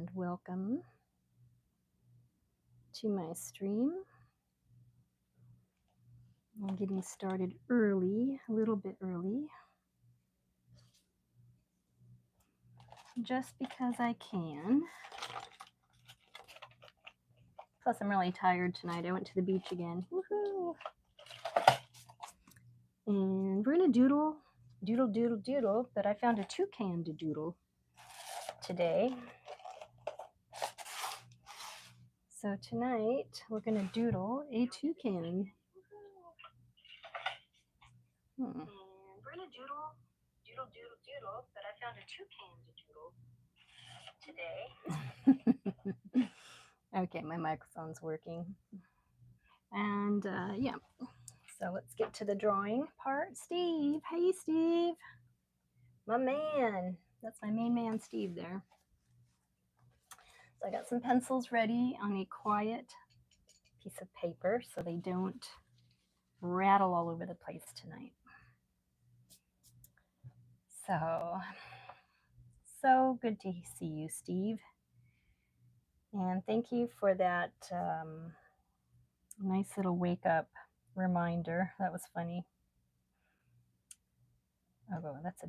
and welcome to my stream. I'm getting started early, a little bit early, just because I can. Plus, I'm really tired tonight. I went to the beach again. Woohoo! And we're going to doodle, but I found a toucan to doodle today. So tonight, we're going to doodle a toucan. And we're going to doodle, but I found a toucan to doodle today. Okay, my microphone's working. And yeah, so let's get to the drawing part. Steve, hey Steve, my man. That's my main man, Steve, there. So I got some pencils ready on a quiet piece of paper so they don't rattle all over the place tonight. So good to see you, Steve. And thank you for that nice little wake up reminder. That was funny. Oh, that's a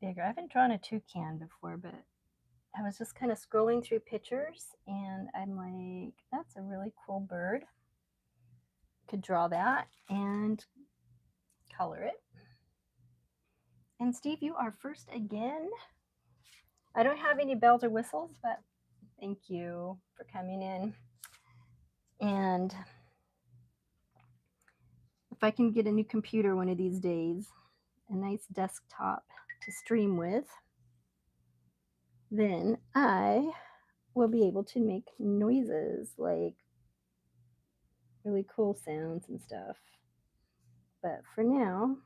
bigger. I haven't drawn a toucan before, but I was just kind of scrolling through pictures and I'm like, that's a really cool bird. Could draw that and color it. And Steve, you are first again. I don't have any bells or whistles, but thank you for coming in. And if I can get a new computer one of these days, a nice desktop to stream with, then I will be able to make noises, like really cool sounds and stuff. But for now,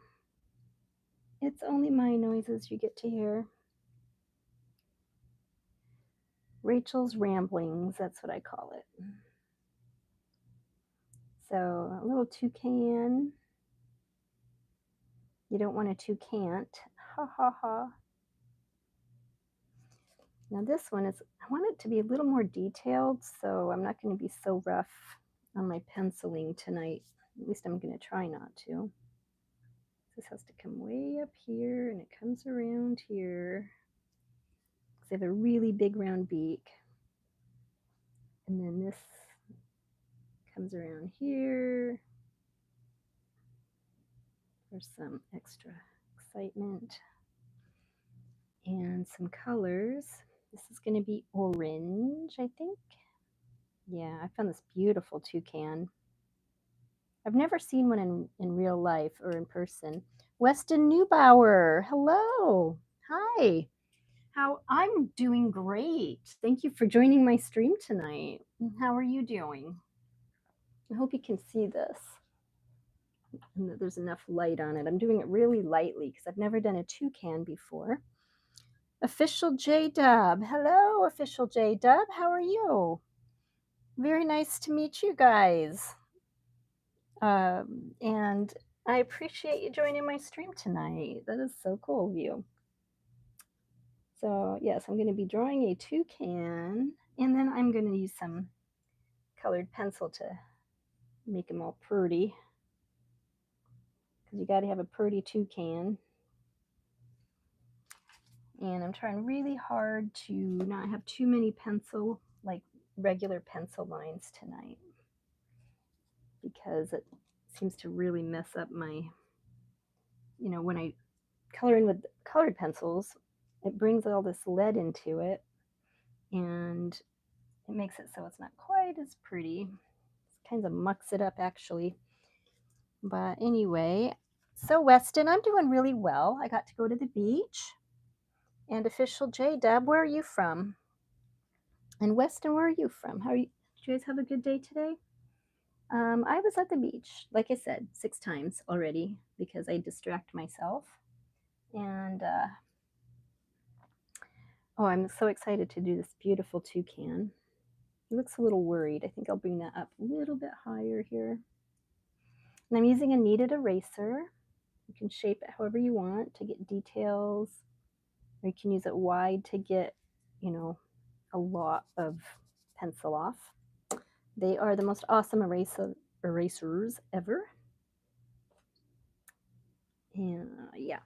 it's only my noises you get to hear. Rachel's ramblings, that's what I call it. So a little toucan. You don't want a toucan. Ha ha ha. Now this one is, I want it to be a little more detailed, so I'm not going to be so rough on my penciling tonight. At least I'm going to try not to. This has to come way up here, and it comes around here. They have a really big round beak. And then this comes around here for some extra excitement. And some colors. This is going to be orange, I think. Yeah, I found this beautiful toucan. I've never seen one in real life or in person. Weston Neubauer, hello. Hi. I'm doing great. Thank you for joining my stream tonight. How are you doing? I hope you can see this and that there's enough light on it. I'm doing it really lightly because I've never done a toucan before. Official J-Dub. Hello, Official J-Dub. How are you? Very nice to meet you guys. And I appreciate you joining my stream tonight. That is so cool of you. So yes, I'm going to be drawing a toucan, and then I'm going to use some colored pencil to make them all pretty, because you got to have a pretty toucan. And I'm trying really hard to not have too many regular pencil lines tonight, because it seems to really mess up my, when I color in with colored pencils, it brings all this lead into it, and it makes it so it's not quite as pretty. It kind of mucks it up, actually. But anyway, so Weston, I'm doing really well. I got to go to the beach. And Official J-Dub, where are you from? And Weston, where are you from? Did you guys have a good day today? I was at the beach, like I said, 6 times already, because I distract myself. And I'm so excited to do this beautiful toucan. He looks a little worried. I think I'll bring that up a little bit higher here. And I'm using a kneaded eraser. You can shape it however you want to get details, or you can use it wide to get, a lot of pencil off. They are the most awesome erasers ever. And yeah,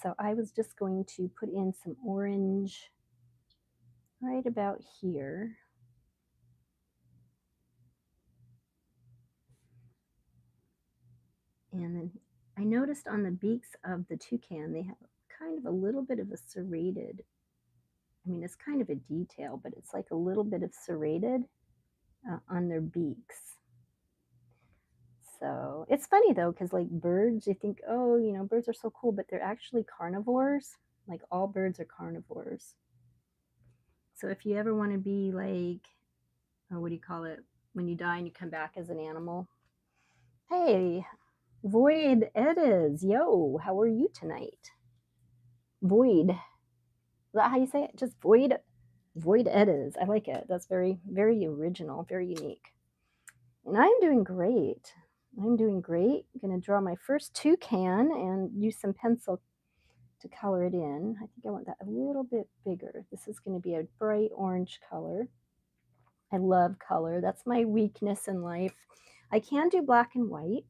so I was just going to put in some orange right about here. And then I noticed on the beaks of the toucan, they have kind of a little bit of a serrated, I mean, it's kind of a detail, but it's like a little bit of serrated on their beaks. So it's funny though, because like birds, you think, oh, you know, birds are so cool, but they're actually carnivores. Like all birds are carnivores. So if you ever want to be like, oh, what do you call it? When you die and you come back as an animal. Hey, Void Edis, yo, how are you tonight? Void. Is that how you say it? Just Void Edis. I like it. That's very, very original, very unique. And I'm doing great. I'm doing great. I'm going to draw my first toucan and use some pencil to color it in. I think I want that a little bit bigger. This is going to be a bright orange color. I love color. That's my weakness in life. I can do black and white.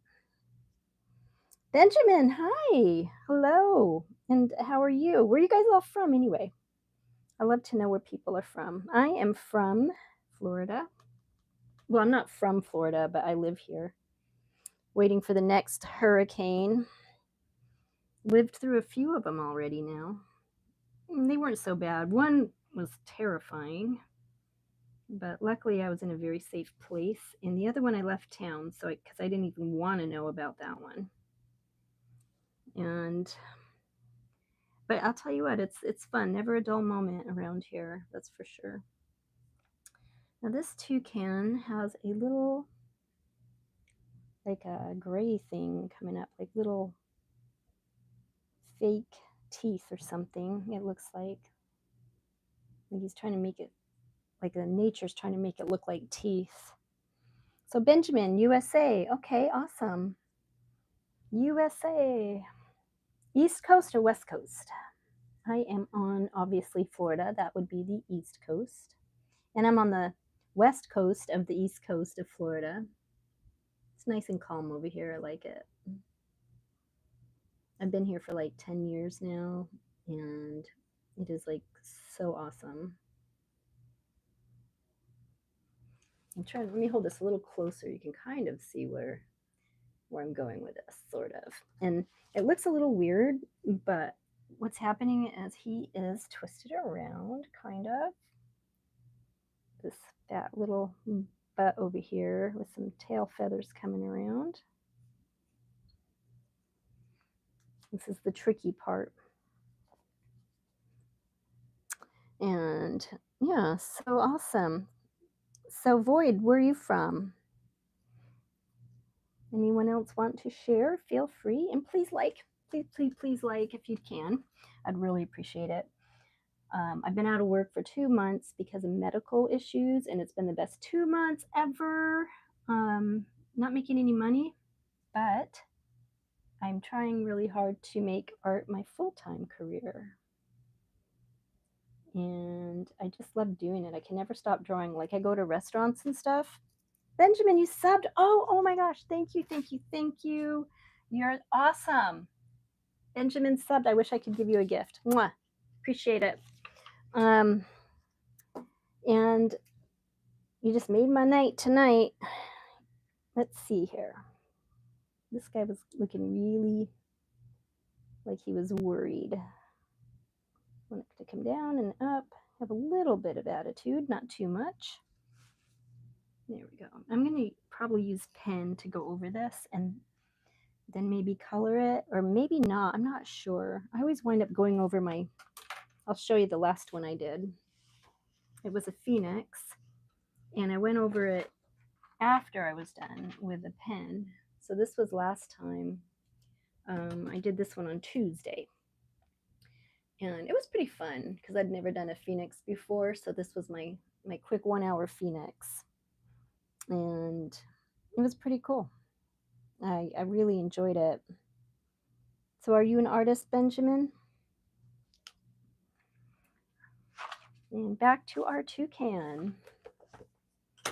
Benjamin, hi. Hello. And how are you? Where are you guys all from anyway? I love to know where people are from. I am from Florida. Well, I'm not from Florida, but I live here. Waiting for the next hurricane. Lived through a few of them already now. They weren't so bad. One was terrifying, but luckily I was in a very safe place. And the other one I left town, so because I didn't even want to know about that one. But I'll tell you what, it's fun. Never a dull moment around here, that's for sure. Now this toucan has a little, like a gray thing coming up, like little fake teeth or something. It looks like he's trying to make it, like the nature's trying to make it look like teeth. So Benjamin, USA. Okay, awesome. USA. East Coast or West Coast? I am on, obviously, Florida. That would be the East Coast. And I'm on the West Coast of the East Coast of Florida. It's nice and calm over here. I like it. I've been here for like 10 years now, and it is like so awesome. Let me hold this a little closer. You can kind of see where I'm going with this, sort of. And it looks a little weird, but what's happening is he is twisted around, kind of. This fat little butt over here with some tail feathers coming around. This is the tricky part. And yeah, so awesome. So Void, where are you from? Anyone else want to share? Feel free, and please like, please like if you can. I'd really appreciate it. I've been out of work for 2 months because of medical issues, and it's been the best 2 months ever. Not making any money, but I'm trying really hard to make art my full-time career. And I just love doing it. I can never stop drawing. Like I go to restaurants and stuff. Benjamin, you subbed. Oh my gosh. Thank you. You're awesome. Benjamin subbed. I wish I could give you a gift. Mwah. Appreciate it. And you just made my night tonight. Let's see here. This guy was looking really like he was worried. I want it to come down and up. Have a little bit of attitude, not too much. There we go. I'm going to probably use pen to go over this and then maybe color it, or maybe not. I'm not sure. I always wind up going over my, I'll show you the last one I did. It was a phoenix, and I went over it after I was done with a pen. So this was last time. I did this one on Tuesday. And it was pretty fun because I'd never done a phoenix before. So this was my quick 1 hour phoenix. And it was pretty cool. I really enjoyed it. So are you an artist, Benjamin? And back to our toucan.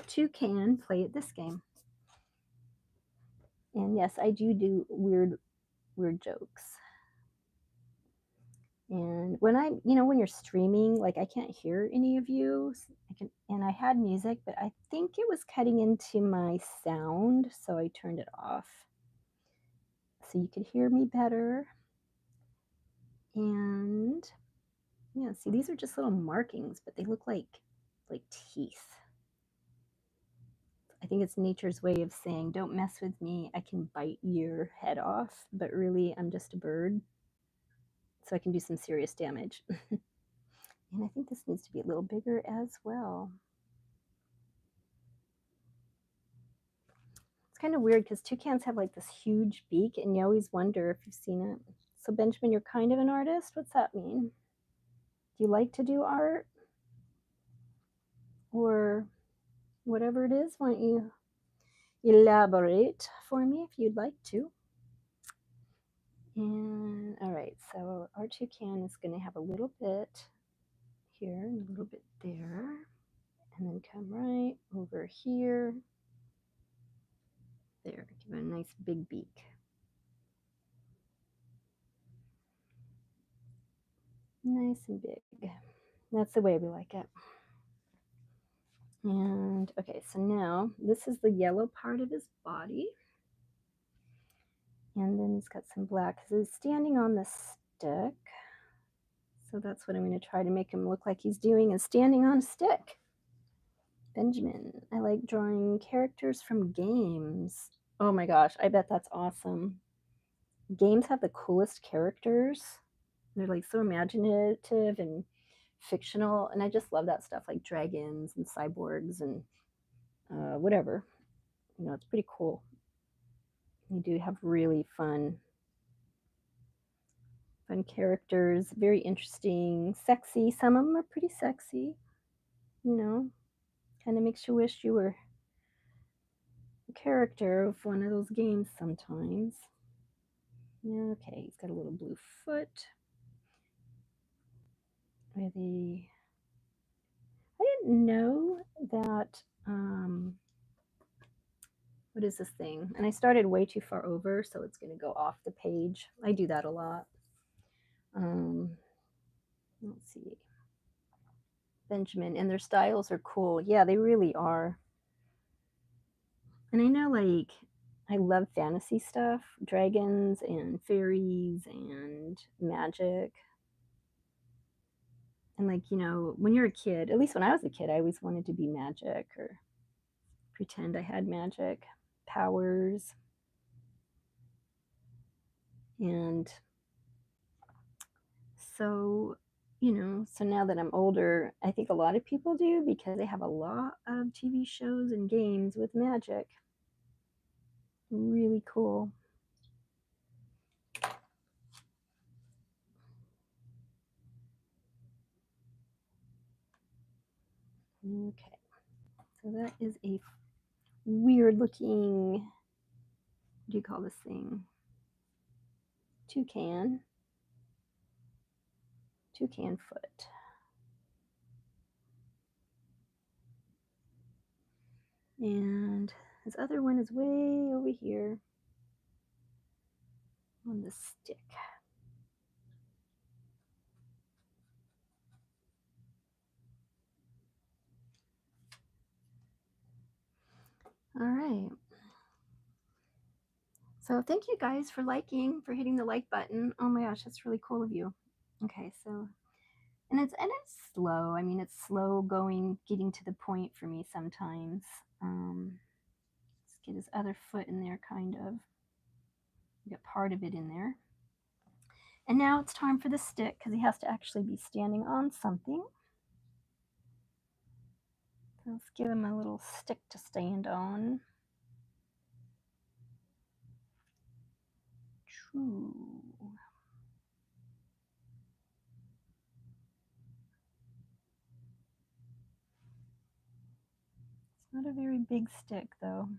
Toucan, play at this game. And yes, I do weird jokes. And when when you're streaming, like I can't hear any of you. And I had music, but I think it was cutting into my sound, so I turned it off so you could hear me better. And yeah, see, these are just little markings, but they look like teeth. I think it's nature's way of saying, don't mess with me, I can bite your head off, but really I'm just a bird, so I can do some serious damage. And I think this needs to be a little bigger as well. It's kind of weird because toucans have like this huge beak, and you always wonder if you've seen it. So Benjamin, you're kind of an artist? What's that mean? Do you like to do art? Or whatever it is, why don't you elaborate for me if you'd like to? And all right, so our toucan is going to have a little bit here and a little bit there, and then come right over here. There, give it a nice big beak. Nice and big. That's the way we like it. And okay, so now this is the yellow part of his body. And then he's got some black because he's standing on the stick. So that's what I'm going to try to make him look like he's doing, is standing on a stick. Benjamin, I like drawing characters from games. Oh my gosh, I bet that's awesome. Games have the coolest characters. They're like so imaginative and fictional, and I just love that stuff, like dragons and cyborgs and whatever. It's pretty cool. They do have really fun characters, very interesting, sexy. Some of them are pretty sexy, kind of makes you wish you were a character of one of those games sometimes. Yeah, okay, he's got a little blue foot. I didn't know that, what is this thing? And I started way too far over, so it's going to go off the page. I do that a lot. Let's see. Benjamin, and their styles are cool. Yeah, they really are. And I know, like, I love fantasy stuff, dragons and fairies and magic. And like, when you're a kid, at least when I was a kid, I always wanted to be magic or pretend I had magic powers. And so, so now that I'm older, I think a lot of people do, because they have a lot of TV shows and games with magic. Really cool. Okay, so that is a weird looking, what do you call this thing? Toucan foot. And his other one is way over here on the stick. All right. So thank you guys for hitting the like button. Oh my gosh, that's really cool of you. Okay, so, and it's slow. I mean, it's slow going, getting to the point for me sometimes. Let's get his other foot in there, kind of. Get part of it in there. And now it's time for the stick, because he has to actually be standing on something. So let's give him a little stick to stand on. True. It's not a very big stick, though.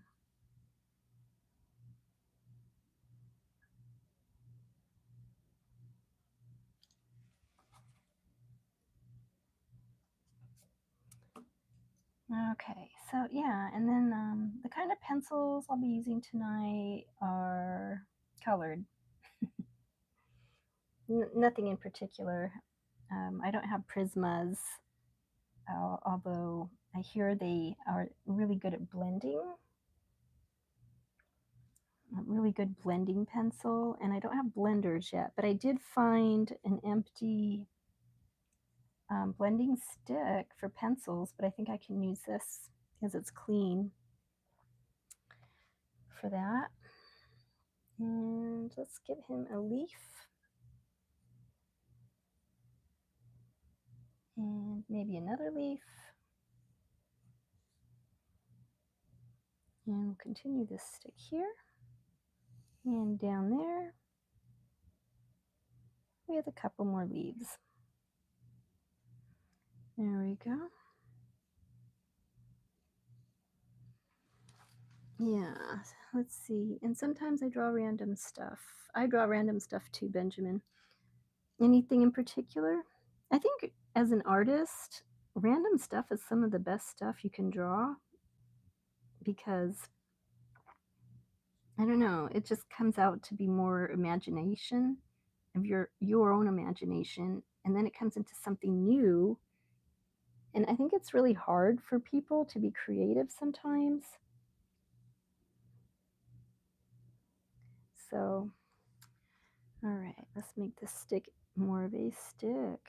Okay, so yeah, and then the kind of pencils I'll be using tonight are colored. Nothing in particular. I don't have Prismas, although I hear they are really good at blending. A really good blending pencil, and I don't have blenders yet, but I did find an empty blending stick for pencils, but I think I can use this because it's clean for that. And let's give him a leaf and maybe another leaf. And we'll continue this stick here and down there. We have a couple more leaves. There we go. Yeah, let's see. And sometimes I draw random stuff. I draw random stuff too, Benjamin. Anything in particular? I think as an artist, random stuff is some of the best stuff you can draw because I don't know, it just comes out to be more imagination of your own imagination, and then it comes into something new. And I think it's really hard for people to be creative sometimes. So, all right, let's make this stick more of a stick.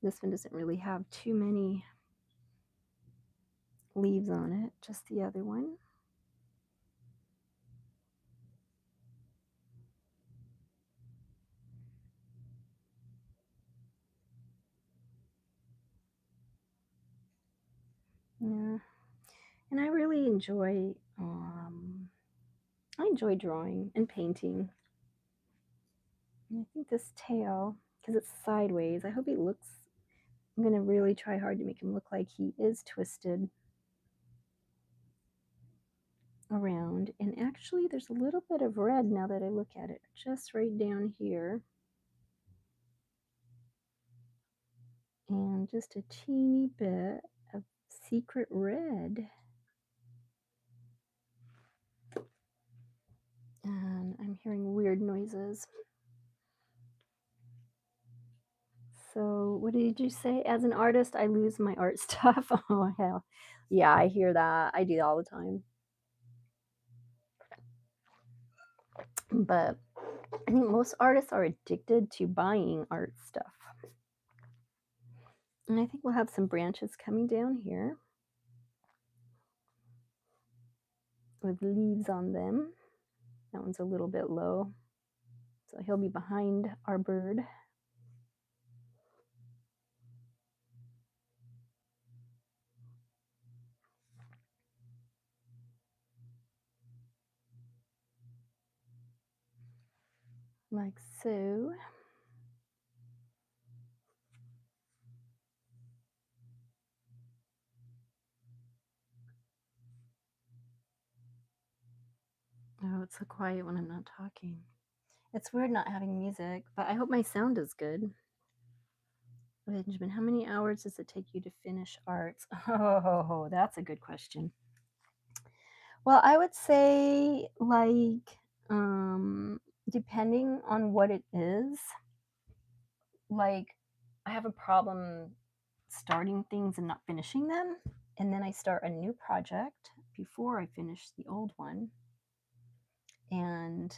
This one doesn't really have too many leaves on it, just the other one. Yeah, and I really enjoy I enjoy drawing and painting. And I think this tail, because it's sideways, I hope he looks. I'm gonna really try hard to make him look like he is twisted around. And actually, there's a little bit of red now that I look at it, just right down here, and just a teeny bit of secret red. And I'm hearing weird noises. So, what did you say? As an artist, I lose my art stuff. Oh, hell. Yeah, I hear that. I do that all the time. But I think most artists are addicted to buying art stuff. And I think we'll have some branches coming down here with leaves on them. That one's a little bit low. So he'll be behind our bird. Like so. Oh, it's so quiet when I'm not talking. It's weird not having music, but I hope my sound is good. Benjamin, how many hours does it take you to finish arts? Oh, that's a good question. Well, I would say depending on what it is, like I have a problem starting things and not finishing them, and then I start a new project before I finish the old one. And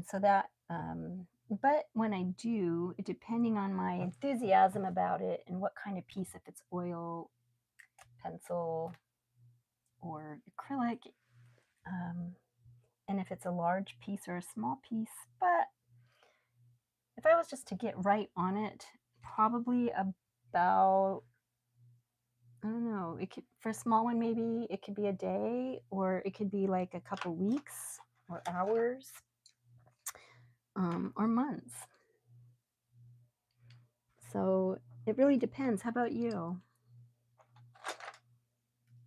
so that but when I do, depending on my enthusiasm about it and what kind of piece, if it's oil, pencil, or acrylic, and if it's a large piece or a small piece. But if I was just to get right on it, probably about, I don't know, it could, for a small one, maybe it could be a day, or it could be like a couple weeks or hours, or months. So it really depends. How about you?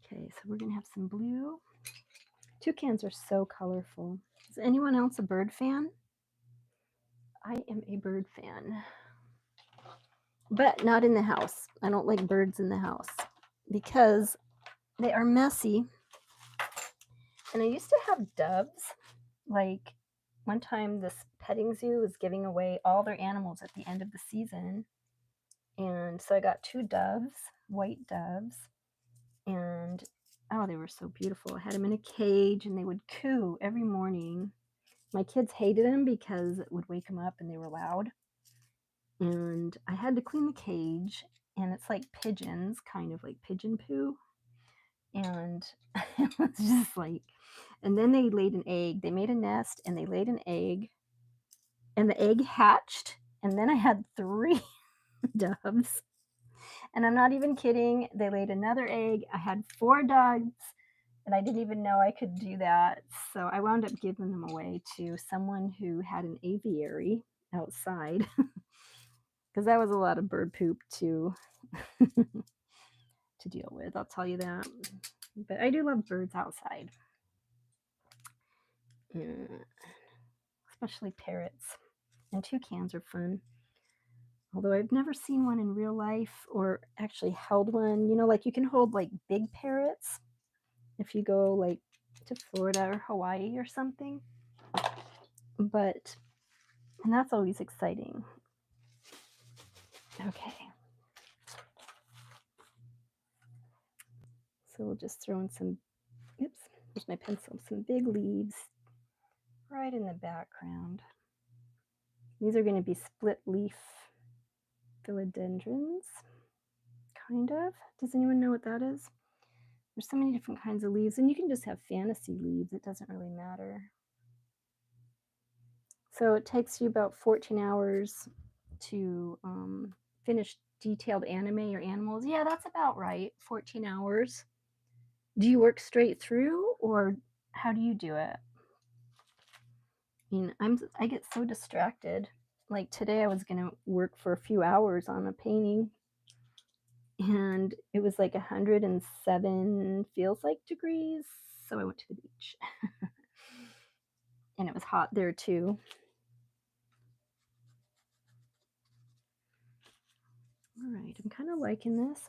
Okay, so we're gonna have some blue. Toucans are so colorful. Is anyone else a bird fan? I am a bird fan. but not in the house. I don't like birds in the house because they are messy. And I used to have doves. Like one time, this petting zoo was giving away all their animals at the end of the season. And so I got 2 doves, white doves, and oh, they were so beautiful. I had them in a cage and they would coo every morning. My kids hated them because it would wake them up and they were loud. And I had to clean the cage, and it's like pigeons, kind of like pigeon poo. And it was just like, and then they laid an egg. They made a nest and they laid an egg, and the egg hatched. And then I had 3 doves. And I'm not even kidding. They laid another egg. I had 4 dogs, and I didn't even know I could do that. So I wound up giving them away to someone who had an aviary outside because that was a lot of bird poop to to deal with. I'll tell you that. But I do love birds outside, especially parrots. And toucans are fun. Although I've never seen one in real life or actually held one. You know, like you can hold like big parrots if you go like to Florida or Hawaii or something. But, and that's always exciting. Okay. So we'll just throw in some, oops, here's my pencil, some big leaves right in the background. These are going to be split leaf philodendrons, kind of. Does anyone know what that is? There's so many different kinds of leaves, and you can just have fantasy leaves. It doesn't really matter. So it takes you about 14 hours to finish detailed anime or animals. Yeah, that's about right. 14 hours. Do you work straight through, or how do you do it? I mean, I get so distracted. Like today I was going to work for a few hours on a painting, and it was like 107 feels like degrees, so I went to the beach. And it was hot there too. All right, I'm kind of liking this.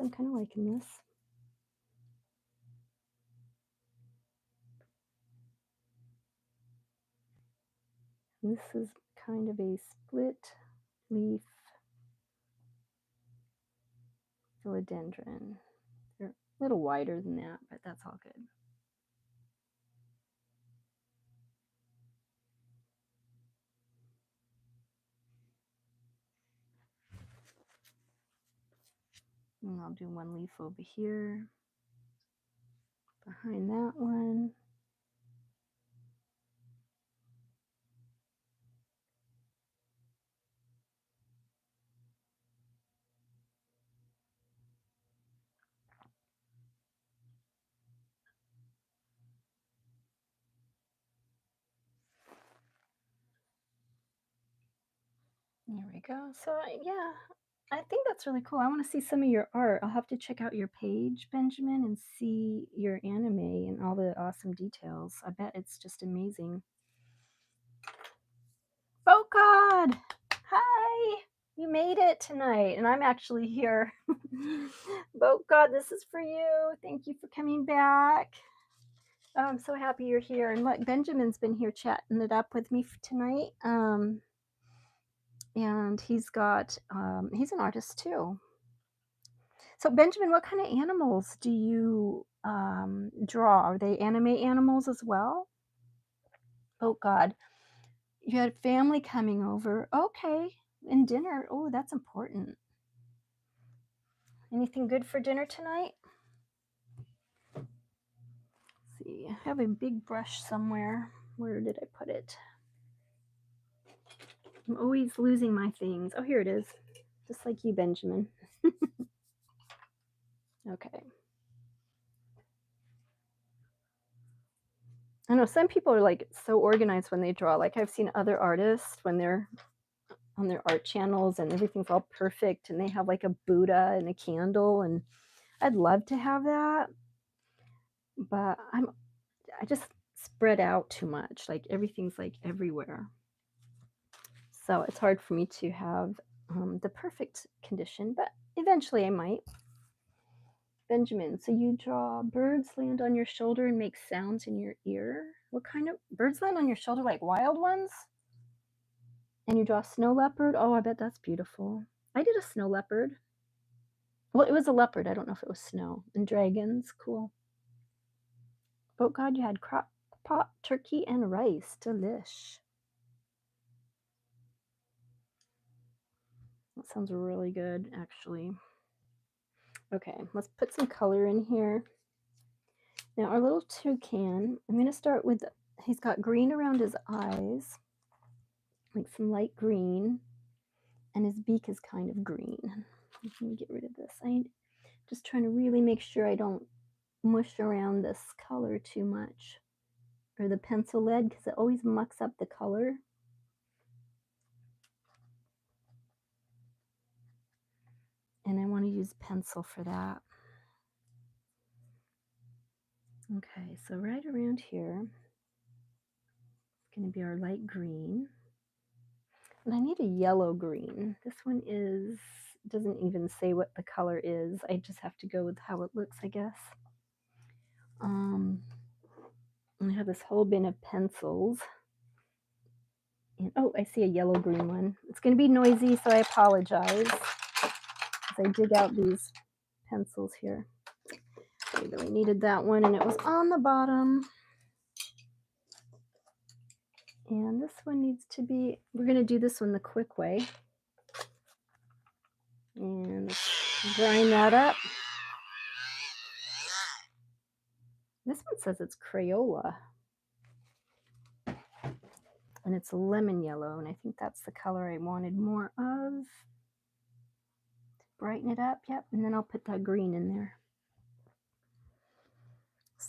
This is kind of a split leaf philodendron. They're a little wider than that, but that's all good. And I'll do one leaf over here, behind that one. There we go. So yeah, I think that's really cool. I want to see some of your art. I'll have to check out your page, Benjamin, and see your anime and all the awesome details. I bet it's just amazing. Oh God! Hi! You made it tonight, and I'm actually here. Oh God, this is for you. Thank you for coming back. Oh, I'm so happy you're here. And look, Benjamin's been here chatting it up with me tonight. And he's an artist too. So Benjamin, what kind of animals do you draw? Are they anime animals as well? Oh God, you had family coming over. Okay, and dinner. Oh, that's important. Anything good for dinner tonight? Let's see, I have a big brush somewhere. Where did I put it? I'm always losing my things. Oh, here it is. Just like you, Benjamin. Okay. I know some people are like so organized when they draw. Like I've seen other artists when they're on their art channels and everything's all perfect and they have like a Buddha and a candle, and I'd love to have that, but I just spread out too much. Like everything's like everywhere. So it's hard for me to have the perfect condition, but eventually I might. Benjamin, so you draw birds land on your shoulder and make sounds in your ear. What kind of birds land on your shoulder? Like wild ones? And you draw a snow leopard? Oh, I bet that's beautiful. I did a snow leopard. Well, it was a leopard. I don't know if it was snow. And dragons, cool. Oh God, you had crock pot, turkey, and rice. Delish. That sounds really good, actually. Okay, let's put some color in here. Now our little toucan, I'm going to start with, he's got green around his eyes, like some light green, and his beak is kind of green. Let me get rid of this. I'm just trying to really make sure I don't mush around this color too much, or the pencil lead, because it always mucks up the color. And I want to use pencil for that. Okay, so right around here, it's going to be our light green. And I need a yellow green. This one doesn't even say what the color is. I just have to go with how it looks, I guess. I have this whole bin of pencils. And, oh, I see a yellow green one. It's going to be noisy, so I apologize as I dig out these pencils here. I really needed that one, and it was on the bottom. And this one needs to be, we're going to do this one the quick way. And grind that up. This one says it's Crayola. And it's lemon yellow, and I think that's the color I wanted more of. Brighten it up, yep, and then I'll put that green in there.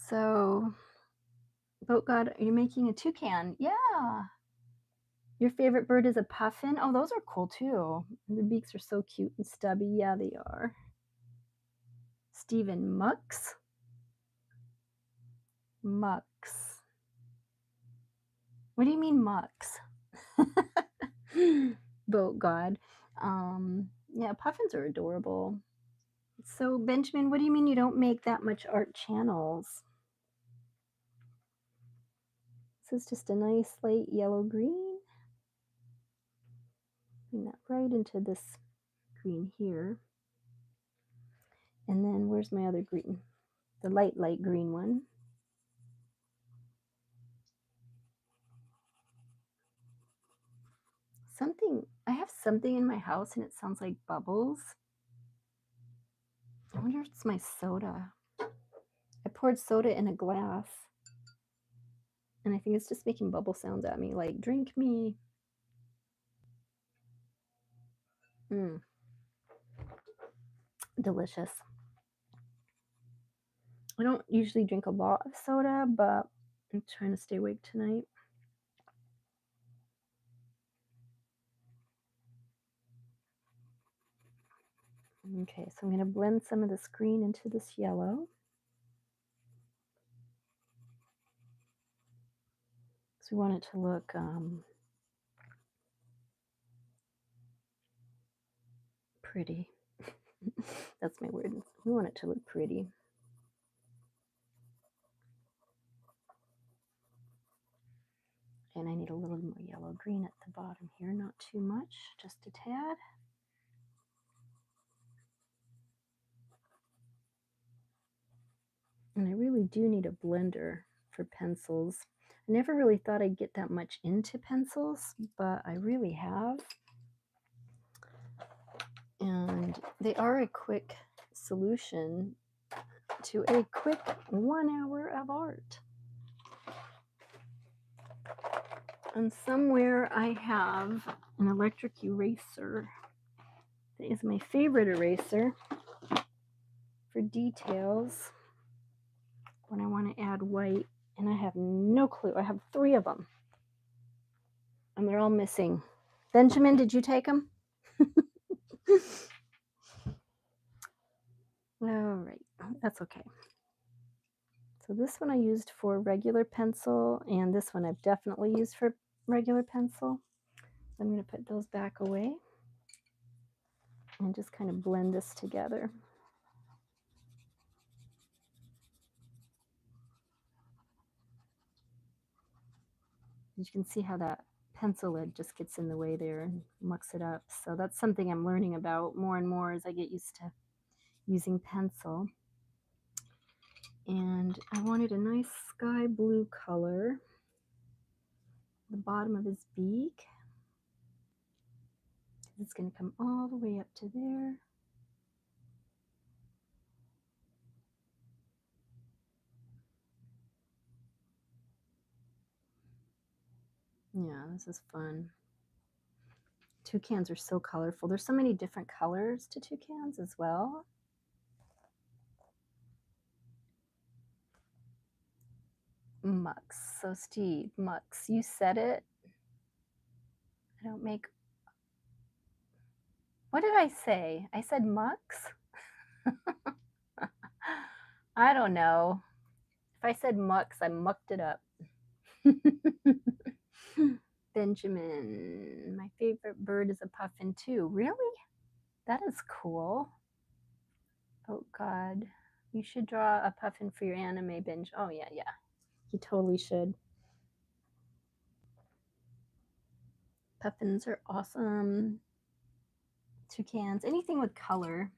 So, Boat God, are you making a toucan? Yeah. Your favorite bird is a puffin? Oh, those are cool too. The beaks are so cute and stubby. Yeah, they are. Stephen, Mux? Mux. What do you mean Mux? Boat God. Yeah, puffins are adorable. So, Benjamin, what do you mean you don't make that much art channels? This is just a nice light yellow green. Bring that right into this green here. And then where's my other green? The light green one. I have something in my house and it sounds like bubbles. I wonder if it's my soda. I poured soda in a glass and I think it's just making bubble sounds at me, like, drink me. Delicious. I don't usually drink a lot of soda, but I'm trying to stay awake tonight. Okay, so I'm going to blend some of this green into this yellow. So we want it to look pretty. That's my word. We want it to look pretty. And I need a little more yellow green at the bottom here, not too much, just a tad. And I really do need a blender for pencils. I never really thought I'd get that much into pencils, but I really have. And they are a quick solution to a quick 1 hour of art. And somewhere I have an electric eraser. That is my favorite eraser for details when I want to add white. And I have no clue. I have 3 of them. And they're all missing. Benjamin, did you take them? All right, that's okay. So this one I used for regular pencil, and this one I've definitely used for regular pencil. I'm going to put those back away. and just kind of blend this together. You can see how that pencil lid just gets in the way there and mucks it up. So that's something I'm learning about more and more as I get used to using pencil. And I wanted a nice sky blue color. The bottom of his beak. It's going to come all the way up to there. Yeah, this is fun. Toucans are so colorful. There's so many different colors to toucans as well. Mucks. So Steve, mucks, you said it. I don't make... What did I say? I said mucks? I don't know. If I said mucks, I mucked it up. Benjamin, my favorite bird is a puffin too. Really? That is cool. Oh God, you should draw a puffin for your anime binge. Oh yeah, yeah, you totally should. Puffins are awesome. Toucans, anything with color.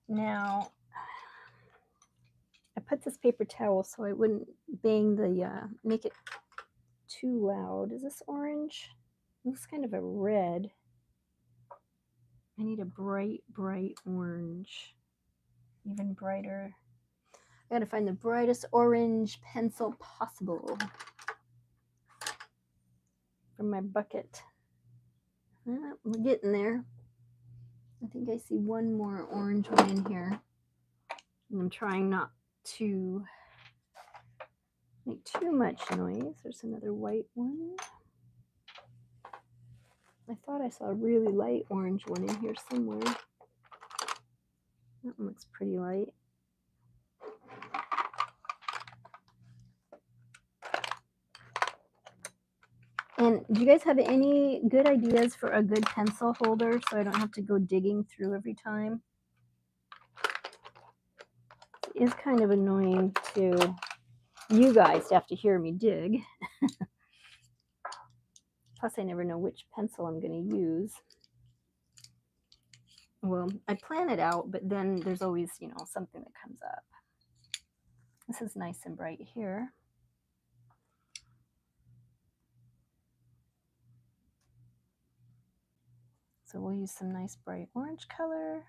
Now, I put this paper towel so I wouldn't bang the, make it too loud. Is this orange? It looks kind of a red. I need a bright, bright orange. Even brighter. I gotta find the brightest orange pencil possible from my bucket. We're getting there. I think I see one more orange one in here. And I'm trying not to make too much noise. There's another white one. I thought I saw a really light orange one in here somewhere. That one looks pretty light. And do you guys have any good ideas for a good pencil holder so I don't have to go digging through every time? It is kind of annoying to you guys to have to hear me dig. Plus, I never know which pencil I'm going to use. Well, I plan it out, but then there's always, you know, something that comes up. This is nice and bright here. So we'll use some nice bright orange color.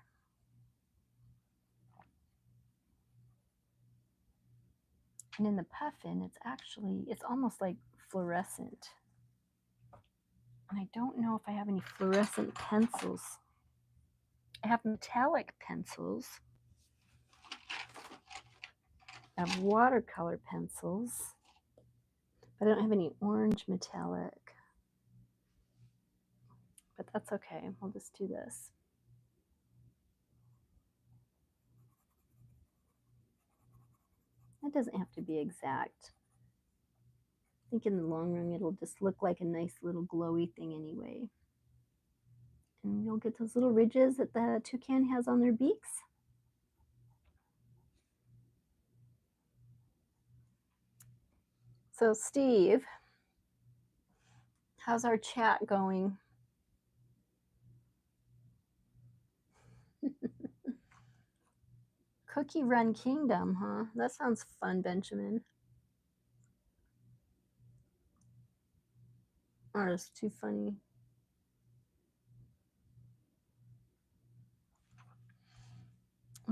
And in the puffin, it's almost like fluorescent. And I don't know if I have any fluorescent pencils. I have metallic pencils. I have watercolor pencils. But I don't have any orange metallic. But that's okay. We'll just do this. It doesn't have to be exact. I think in the long run, it'll just look like a nice little glowy thing anyway. And you'll get those little ridges that the toucan has on their beaks. So Steve, how's our chat going? Cookie Run Kingdom, huh? That sounds fun, Benjamin. Oh, that's too funny.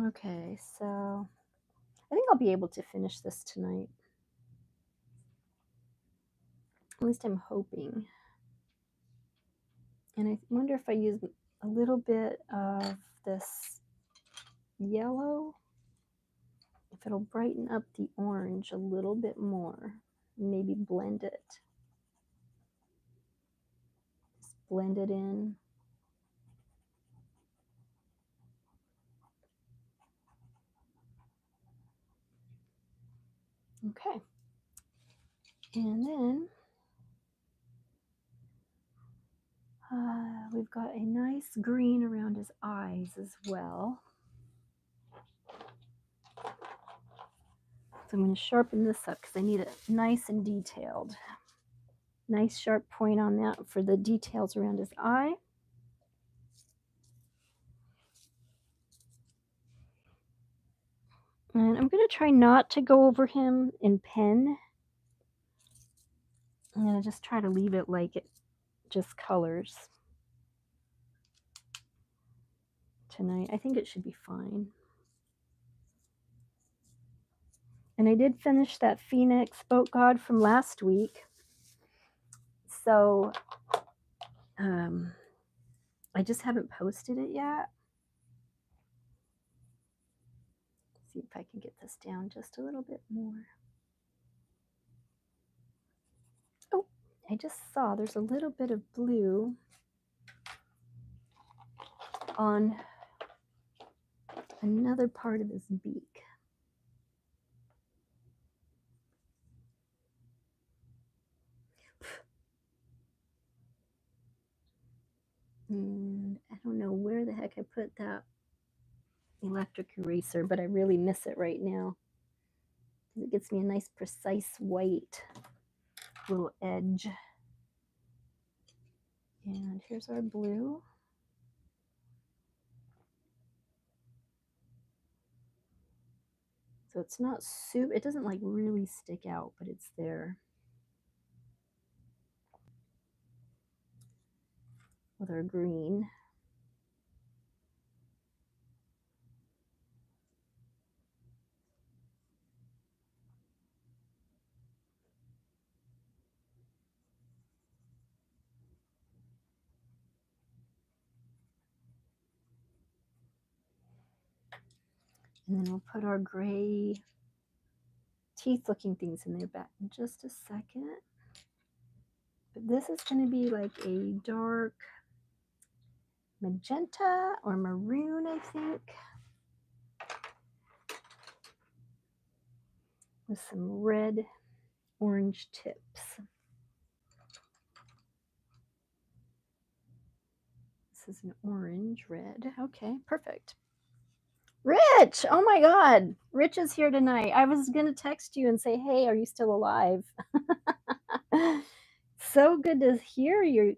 Okay, so I think I'll be able to finish this tonight. At least I'm hoping. And I wonder if I use a little bit of this yellow, if it'll brighten up the orange a little bit more. Maybe blend it. Just blend it in. Okay. And then We've got a nice green around his eyes as well. So I'm going to sharpen this up because I need it nice and detailed. Nice sharp point on that for the details around his eye. And I'm going to try not to go over him in pen. I'm going to just try to leave it like it just colors tonight. I think it should be fine. And I did finish that Phoenix Boat God from last week. So I just haven't posted it yet. Let's see if I can get this down just a little bit more. Oh, I just saw there's a little bit of blue on another part of his beak. And I don't know where the heck I put that electric eraser, but I really miss it right now. It gets me a nice precise white little edge. And here's our blue. So it's not super, it doesn't like really stick out, but it's there. With our green. And then we'll put our gray teeth looking things in there back in just a second. But this is going to be like a dark magenta or maroon, I think, with some red orange tips. This is an orange red. Okay, perfect. Rich! Oh my God. Rich is here tonight. I was going to text you and say, hey, are you still alive? So good to hear you,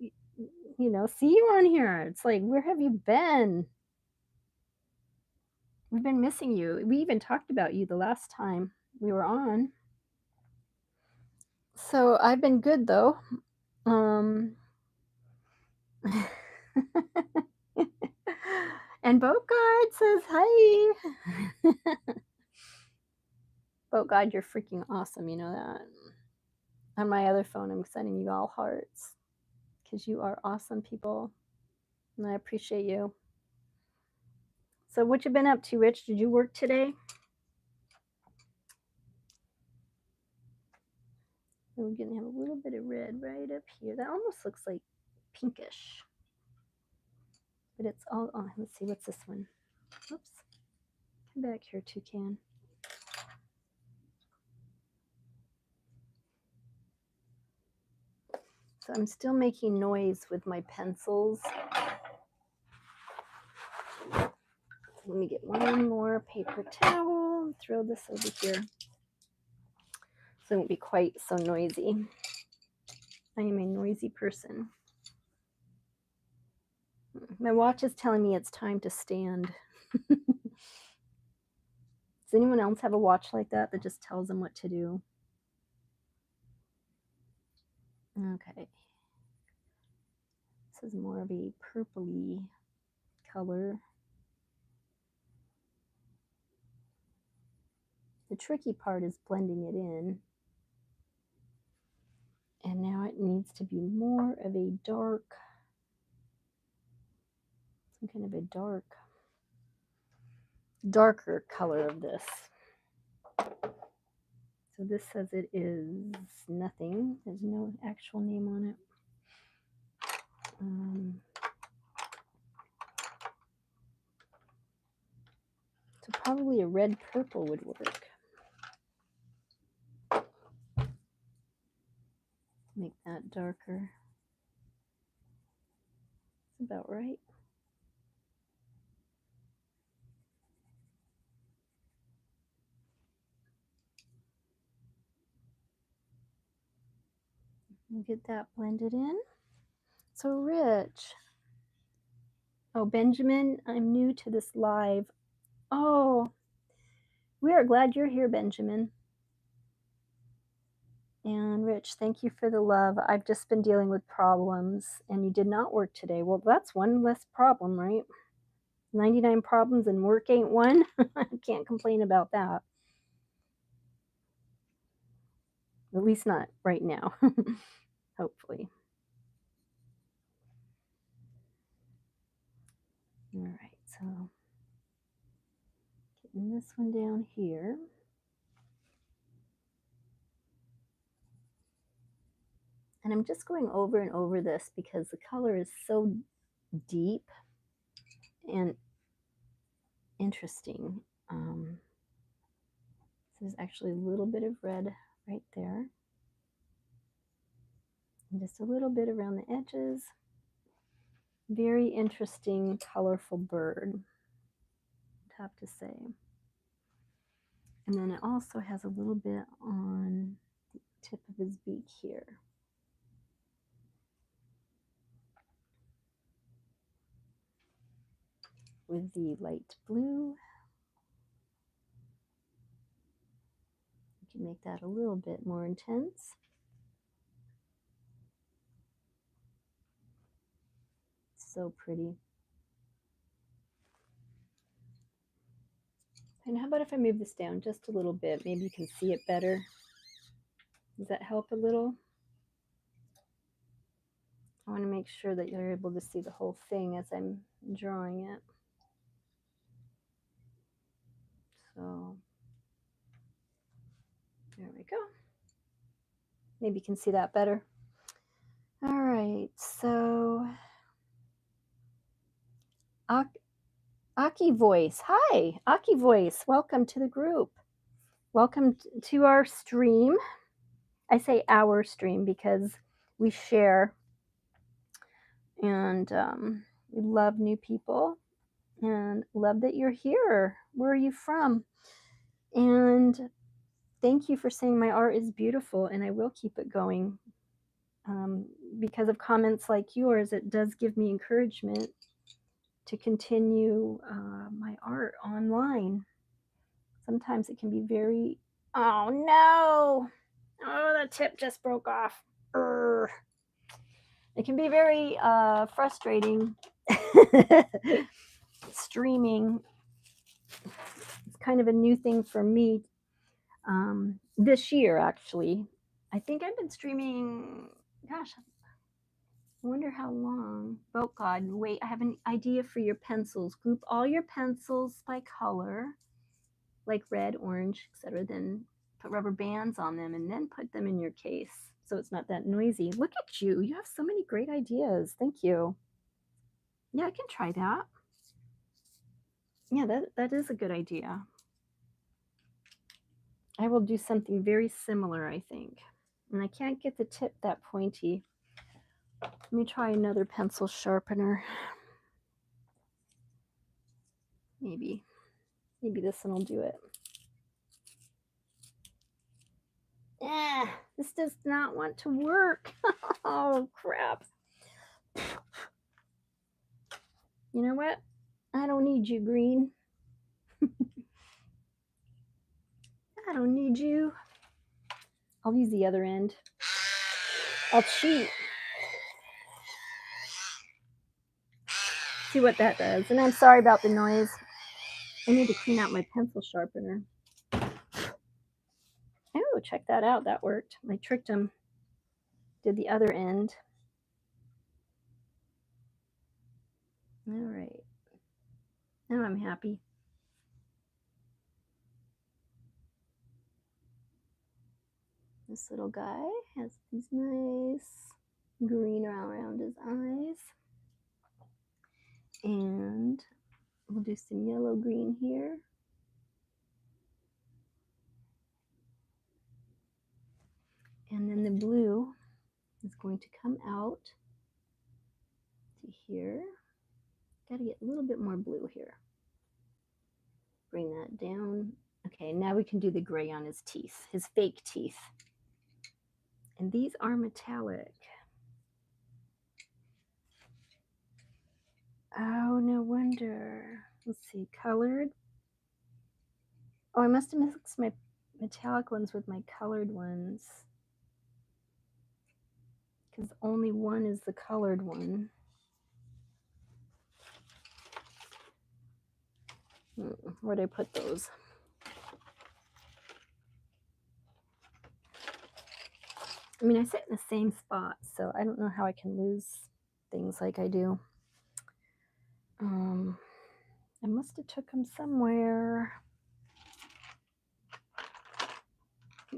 see you on here. It's like, where have you been? We've been missing you. We even talked about you the last time we were on. So I've been good though. And Boat God says hi. Boat God, you're freaking awesome. You know that. On my other phone, I'm sending you all hearts because you are awesome people. And I appreciate you. So what you been up to, Rich? Did you work today? And we're gonna have a little bit of red right up here. That almost looks like pinkish. But it's all on. Let's see, what's this one? Oops. Come back here, Toucan. So I'm still making noise with my pencils. Let me get one more paper towel and throw this over here so it won't be quite so noisy. I am a noisy person. My watch is telling me it's time to stand. Does anyone else have a watch like that that just tells them what to do? Okay. This is more of a purpley color. The tricky part is blending it in. And now it needs to be more of a dark, some kind of a darker color of this. So this says it is nothing. There's no actual name on it. So probably a red purple would work. Make that darker. about right. We'll get that blended in. So rich. Oh, Benjamin, I'm new to this live. Oh, we are glad you're here, Benjamin. And Rich, thank you for the love. I've just been dealing with problems and you did not work today. Well, that's one less problem, right? 99 problems and work ain't one. I can't complain about that. At least not right now. Hopefully. All right, so getting this one down here. And I'm just going over and over this because the color is so deep and interesting. There's actually a little bit of red right there. And just a little bit around the edges. Very interesting, colorful bird, I'd have to say. And then it also has a little bit on the tip of his beak here. With the light blue, you can make that a little bit more intense. So pretty. And how about if I move this down just a little bit? Maybe you can see it better. Does that help a little? I want to make sure that you're able to see the whole thing as I'm drawing it. So there we go. Maybe you can see that better. All right, so Aki Voice. Hi, Aki Voice. Welcome to the group. Welcome to our stream. I say our stream because we share and we love new people and love that you're here. Where are you from? And thank you for saying my art is beautiful and I will keep it going. Because of comments like yours, it does give me encouragement to continue my art online. Sometimes it can be very, oh no, oh, the tip just broke off. Urgh. It can be very frustrating streaming. It's kind of a new thing for me this year, actually. I think I've been streaming, gosh, I wonder how long. Oh God, wait, I have an idea for your pencils. Group all your pencils by color, like red, orange, etc. Then put rubber bands on them and then put them in your case so it's not that noisy. Look at you. You have so many great ideas. Thank you. Yeah, I can try that. Yeah, that is a good idea. I will do something very similar, I think. And I can't get the tip that pointy. Let me try another pencil sharpener. Maybe this one will do it. This does not want to work. Oh, crap. You know what? I don't need you, green. I don't need you. I'll use the other end. I'll cheat. See what that does. And I'm sorry about the noise. I need to clean out my pencil sharpener. Oh, check that out. That worked. I tricked him. Did the other end. All right. Now I'm happy. This little guy has these nice green around his eyes. And we'll do some yellow green here. And then the blue is going to come out to here. Got to get a little bit more blue here. Bring that down. Okay, now we can do the gray on his teeth, his fake teeth. And these are metallic. Oh, no wonder. Let's see, colored. Oh, I must have mixed my metallic ones with my colored ones, because only one is the colored one. Where'd I put those? I mean, I sit in the same spot, so I don't know how I can lose things like I do. I must have took them somewhere.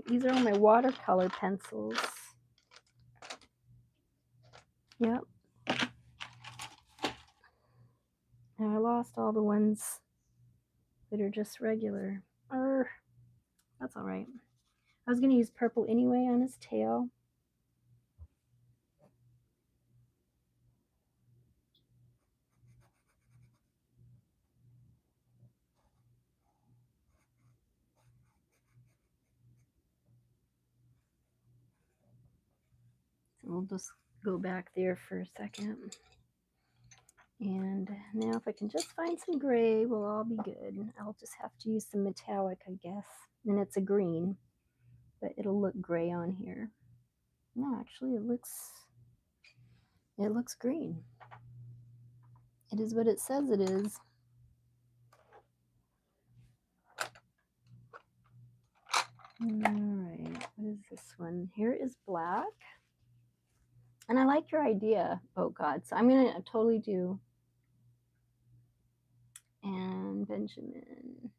These are all my watercolor pencils. Yep. And I lost all the ones that are just regular. That's all right. I was going to use purple anyway on his tail. So we'll just go back there for a second. And now if I can just find some gray, we'll all be good. I'll just have to use some metallic, I guess. And it's a green, but it'll look gray on here. No, actually it looks green. It is what it says it is. All right, what is this one? Here is black. And I like your idea. Oh God, so I'm gonna totally do. And Benjamin.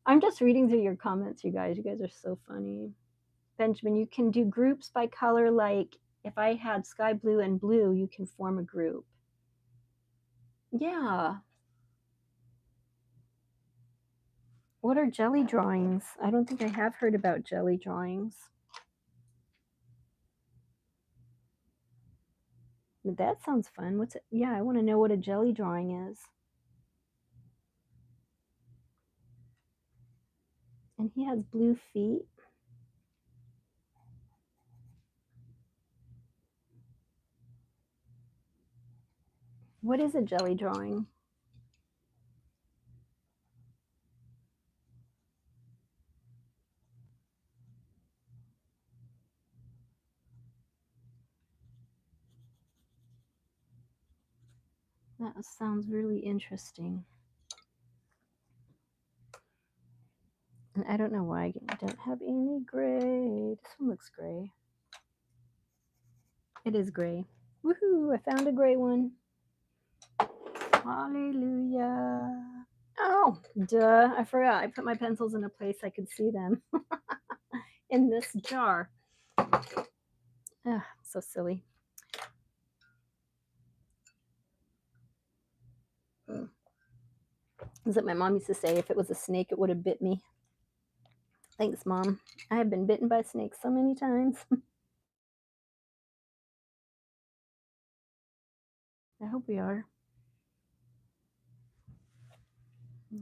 I'm just reading through your comments, you guys. You guys are so funny. Benjamin, you can do groups by color, like if I had sky blue and blue, you can form a group. Yeah. What are jelly drawings? I don't think I have heard about jelly drawings. But that sounds fun. What's it? Yeah, I want to know what a jelly drawing is. And he has blue feet. What is a jelly drawing? That sounds really interesting. And I don't know why I don't have any gray. This one looks gray. It is gray. Woohoo! I found a gray one. Hallelujah. Oh, duh. I forgot. I put my pencils in a place I could see them. In this jar. Ugh, so silly. Is what my mom used to say, if it was a snake, it would have bit me. Thanks, Mom. I have been bitten by snakes so many times. I hope we are.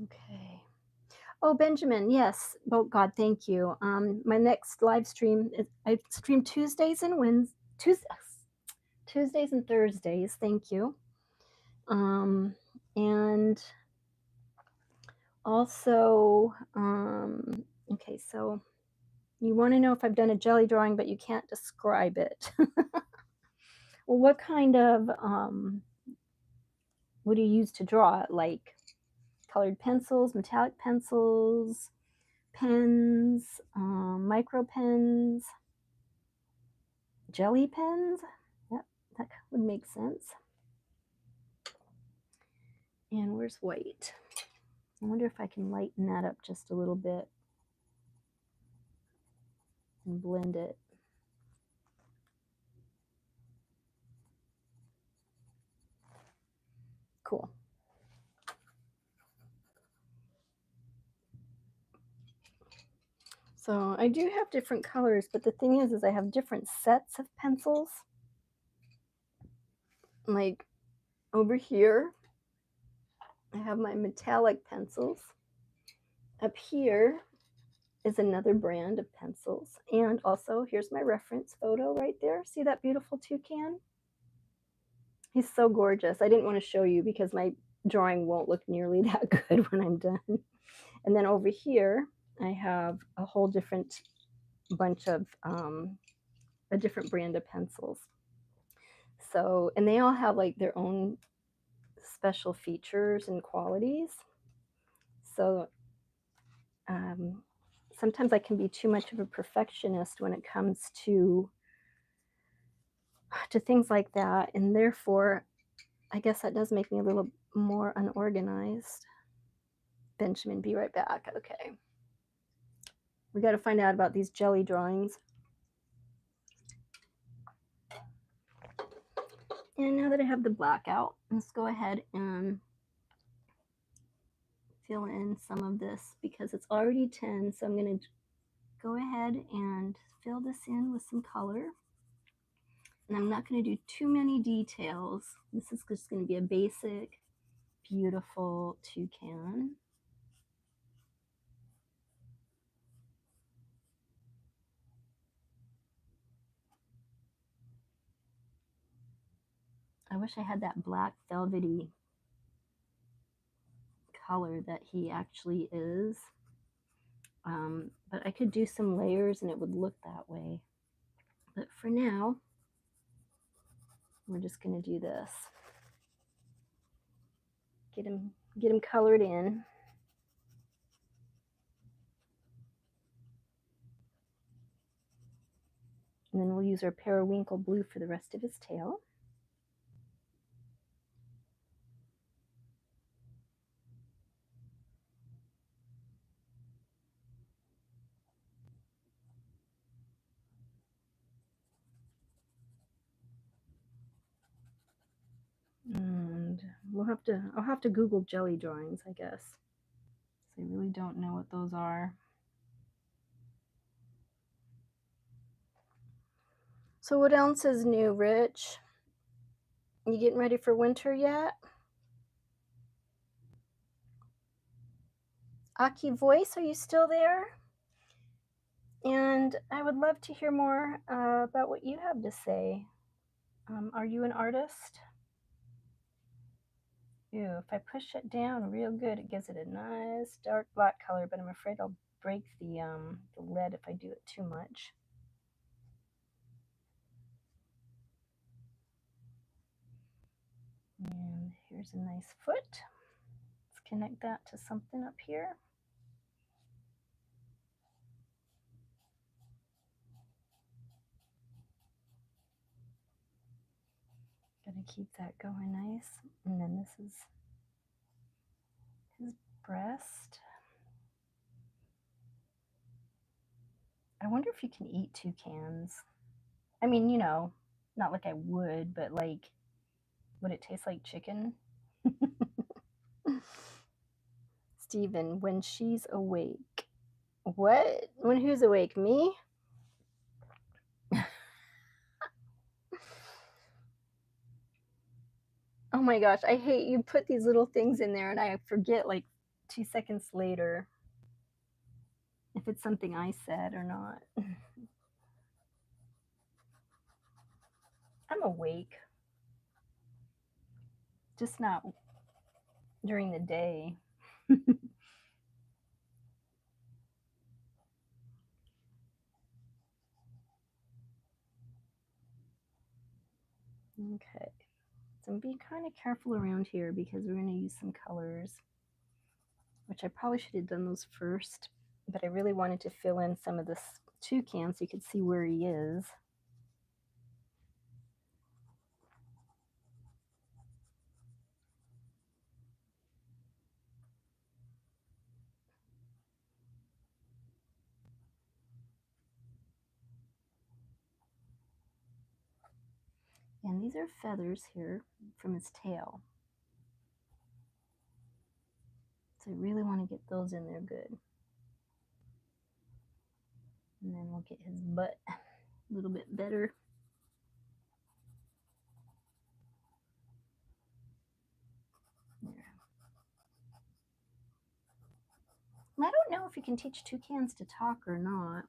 Okay. Oh, Benjamin, yes. Oh, God, thank you. My next live stream, I stream Tuesdays and Tuesdays and Thursdays. Thank you. And also, okay, so you want to know if I've done a jelly drawing, but you can't describe it. Well, what kind of, what do you use to draw it? Like colored pencils, metallic pencils, pens, micro pens, jelly pens? That would make sense. And where's white? I wonder if I can lighten that up just a little bit and blend it. Cool. So I do have different colors, but the thing is I have different sets of pencils. Like over here, I have my metallic pencils. Up here is another brand of pencils. And also, here's my reference photo right there. See that beautiful toucan? He's so gorgeous. I didn't want to show you because my drawing won't look nearly that good when I'm done. And then over here, I have a whole different bunch of a different brand of pencils. So, and they all have like their own special features and qualities. So sometimes I can be too much of a perfectionist when it comes to things like that, and therefore I guess that does make me a little more unorganized. Benjamin, be right back. Okay, we got to find out about these jelly drawings. And now that I have the black out, let's go ahead and fill in some of this because it's already 10, so I'm going to go ahead and fill this in with some color. And I'm not going to do too many details. This is just going to be a basic, beautiful toucan. I wish I had that black velvety color that he actually is. But I could do some layers and it would look that way. But for now, we're just going to do this. Get him colored in. And then we'll use our periwinkle blue for the rest of his tail. And I'll have to Google jelly drawings, I guess. So I really don't know what those are. So what else is new, Rich? You getting ready for winter yet? Aki Voice, are you still there? And I would love to hear more about what you have to say. Are you an artist? Ew, if I push it down real good, it gives it a nice dark black color, but I'm afraid I'll break the lead if I do it too much. And here's a nice foot. Let's connect that to something up here. Gotta keep that going nice. And then this is his breast. I wonder if you can eat toucans. I mean, you know, not like I would, but like, would it taste like chicken? Steven, when she's awake. What? When who's awake? Me? Oh my gosh, I hate you put these little things in there and I forget like 2 seconds later if it's something I said or not. I'm awake. Just not during the day. Okay. So be kind of careful around here because we're going to use some colors, which I probably should have done those first, but I really wanted to fill in some of this toucan so you could see where he is. And these are feathers here from his tail. So I really want to get those in there good. And then we'll get his butt a little bit better. There. I don't know if you can teach toucans to talk or not.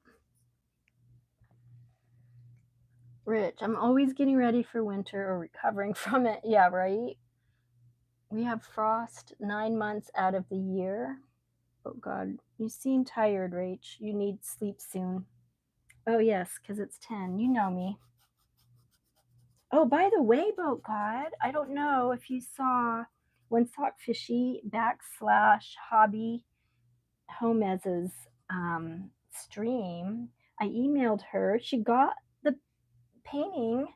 Rich, I'm always getting ready for winter or recovering from it. Yeah, right? We have frost 9 months out of the year. Oh, God. You seem tired, Rach. You need sleep soon. Oh, yes, because it's 10. You know me. Oh, by the way, Boat God, I don't know if you saw when Sockfishy / Hobby Homez's stream. I emailed her. She got the painting.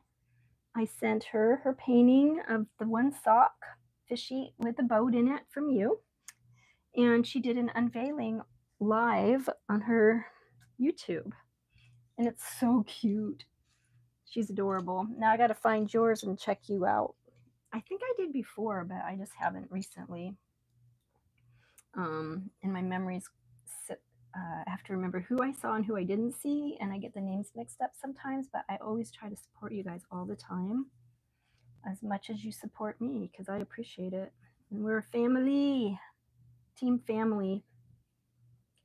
I sent her painting of the one sock fishy with a boat in it from you. And she did an unveiling live on her YouTube. And it's so cute. She's adorable. Now I got to find yours and check you out. I think I did before, but I just haven't recently. And my memories, I have to remember who I saw and who I didn't see, and I get the names mixed up sometimes, but I always try to support you guys all the time as much as you support me because I appreciate it. And we're a family, team family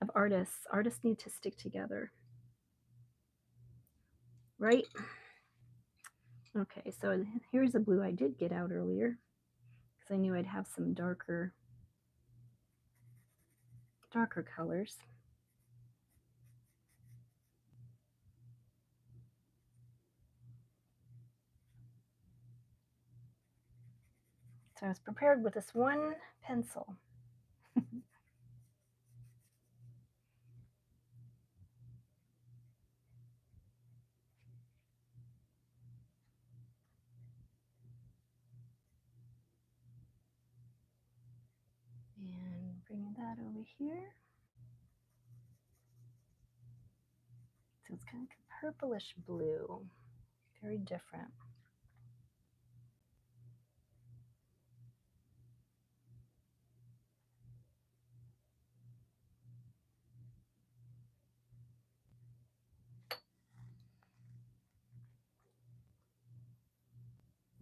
of artists. Artists need to stick together. Right? Okay, so here's the blue I did get out earlier because I knew I'd have some darker colors. So I was prepared with this one pencil. And bring that over here. So it's kind of purplish blue, very different.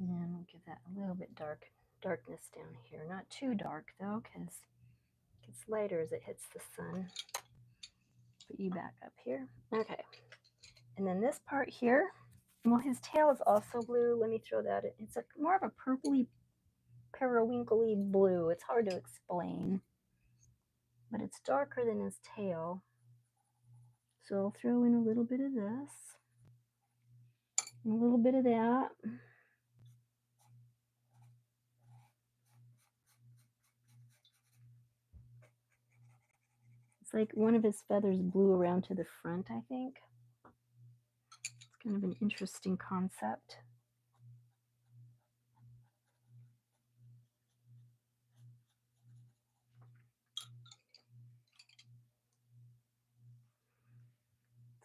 And we'll give that a little bit darkness down here. Not too dark though, because it gets lighter as it hits the sun. Put you back up here. Okay. And then this part here, well, his tail is also blue. Let me throw that in. It's more of a purpley, periwinkly blue. It's hard to explain, but it's darker than his tail. So I'll throw in a little bit of this, and a little bit of that. It's like one of his feathers blew around to the front, I think. It's kind of an interesting concept.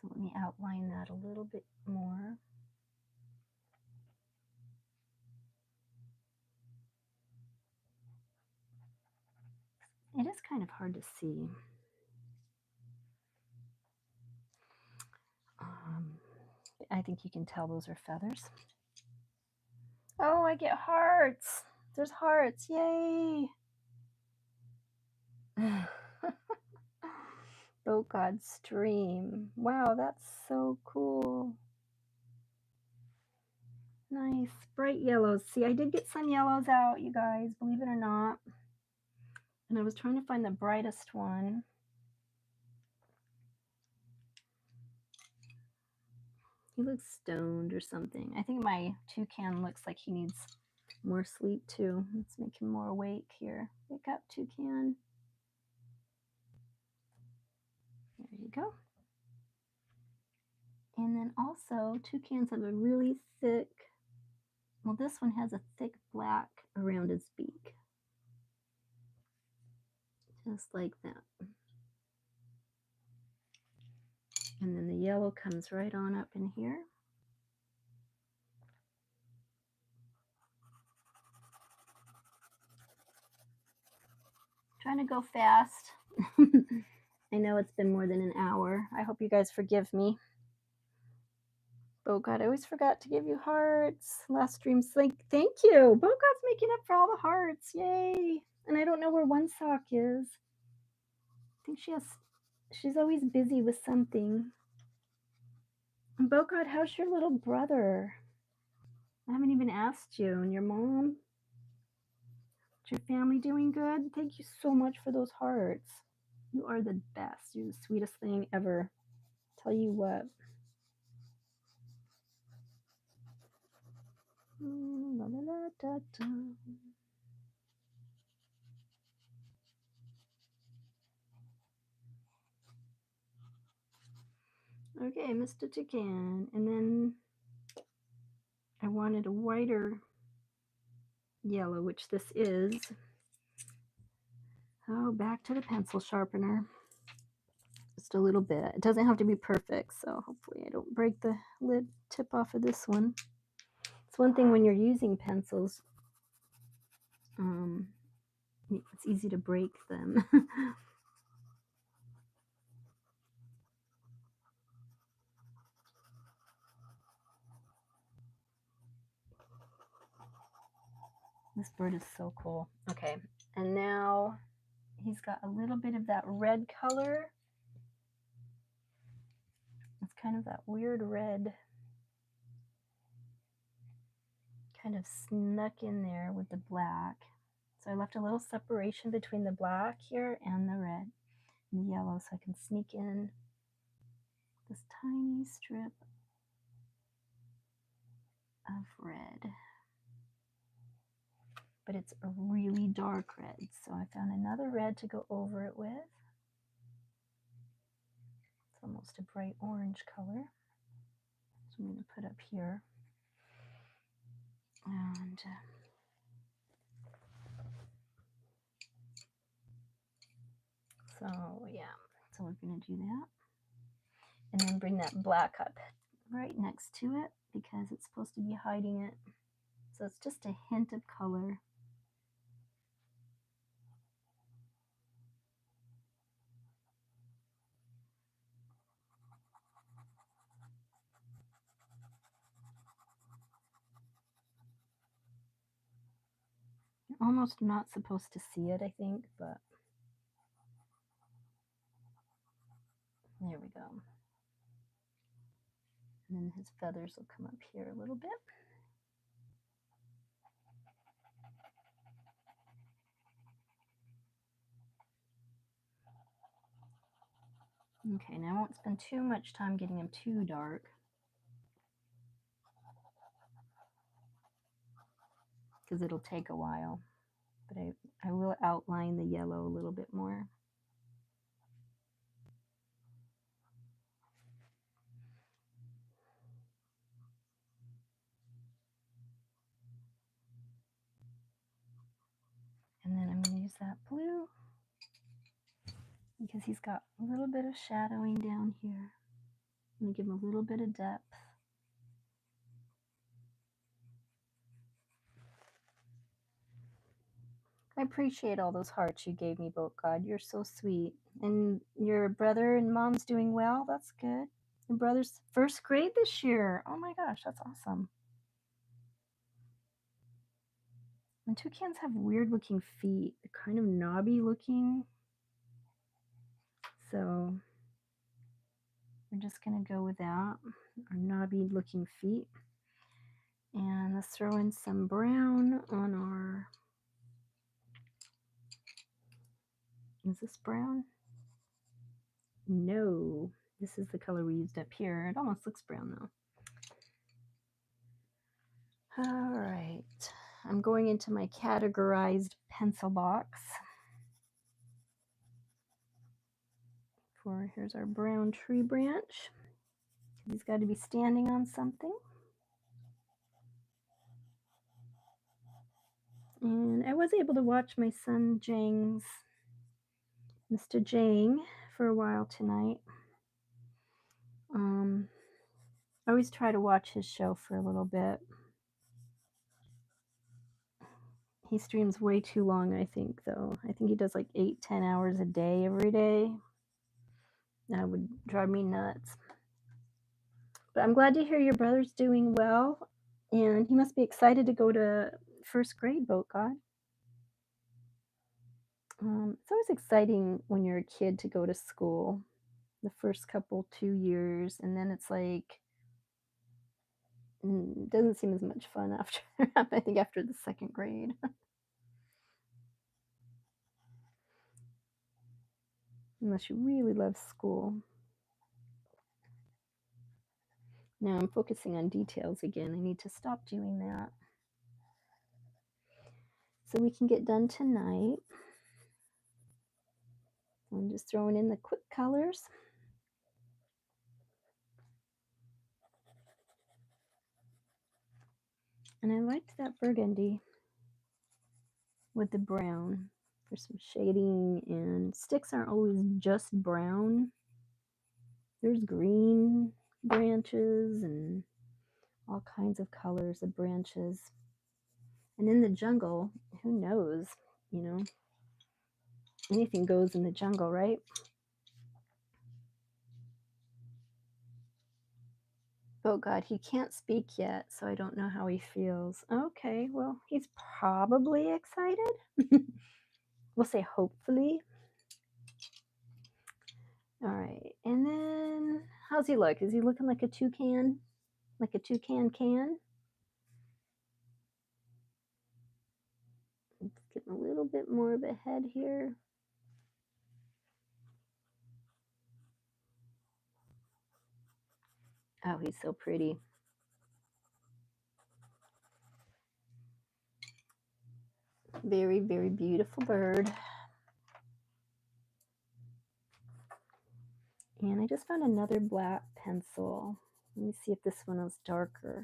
So let me outline that a little bit more. It is kind of hard to see. I think you can tell those are feathers. Oh, I get hearts. There's hearts. Yay. Boat God stream. Wow, that's so cool. Nice. Bright yellows. See, I did get some yellows out, you guys, believe it or not. And I was trying to find the brightest one. He looks stoned or something. I think my toucan looks like he needs more sleep too. Let's make him more awake here. Wake up, toucan. There you go. And then also, toucans have a really thick, well, this one has a thick black around its beak. Just like that. And then the yellow comes right on up in here. Trying to go fast. I know it's been more than an hour. I hope you guys forgive me. Bogart, I always forgot to give you hearts. Last stream slink. Thank you. Bogart's making up for all the hearts. Yay. And I don't know where One Sock is. I think she's always busy with something. And Bogart, how's your little brother? I haven't even asked you. And your mom? Is your family doing good? Thank you so much for those hearts. You are the best. You're the sweetest thing ever. Tell you what. La, la, la, da, da. Okay, Mr. Toucan. And then I wanted a whiter yellow, which this is. Oh, back to the pencil sharpener. Just a little bit. It doesn't have to be perfect, so hopefully I don't break the lid tip off of this one. It's one thing when you're using pencils, it's easy to break them. This bird is so cool. Okay, and now he's got a little bit of that red color. It's kind of that weird red, kind of snuck in there with the black. So I left a little separation between the black here and the red and the yellow, so I can sneak in this tiny strip of red. But it's a really dark red, so I found another red to go over it with. It's almost a bright orange color. So I'm going to put up here. And so yeah, so we're going to do that. And then bring that black up right next to it because it's supposed to be hiding it. So it's just a hint of color. You're almost not supposed to see it, I think, but there we go. And then his feathers will come up here a little bit. Okay, now I won't spend too much time getting him too dark. Because it'll take a while. But I will outline the yellow a little bit more. And then I'm going to use that blue because he's got a little bit of shadowing down here. I'm going to give him a little bit of depth. I appreciate all those hearts you gave me, Boat God. You're so sweet. And your brother and mom's doing well? That's good. Your brother's first grade this year. Oh my gosh, that's awesome. And toucans have weird looking feet. They're kind of knobby looking. So we're just going to go with that. Our knobby looking feet. And let's throw in some brown on our... Is this brown? No. This is the color we used up here. It almost looks brown though. All right. I'm going into my categorized pencil box. Here's our brown tree branch. He's got to be standing on something. And I was able to watch my son Mr. Jang, for a while tonight. I always try to watch his show for a little bit. He streams way too long, I think, though. I think he does like 8-10 hours a day every day. That would drive me nuts. But I'm glad to hear your brother's doing well, and he must be excited to go to first grade, boat God. It's always exciting when you're a kid to go to school, the first couple 2 years, and then it's like doesn't seem as much fun after I think after the second grade, unless you really love school. Now I'm focusing on details again. I need to stop doing that so we can get done tonight. I'm just throwing in the quick colors. And I liked that burgundy with the brown. There's some shading, and sticks aren't always just brown. There's green branches and all kinds of colors of branches. And in the jungle, who knows? You know, anything goes in the jungle, right? Oh God, he can't speak yet, so I don't know how he feels. Okay, well, he's probably excited. We'll say hopefully. All right, and then how's he look? Is he looking like a toucan? Like a toucan can? Let's get a little bit more of a head here. Oh, he's so pretty. Very, very beautiful bird. And I just found another black pencil. Let me see if this one is darker.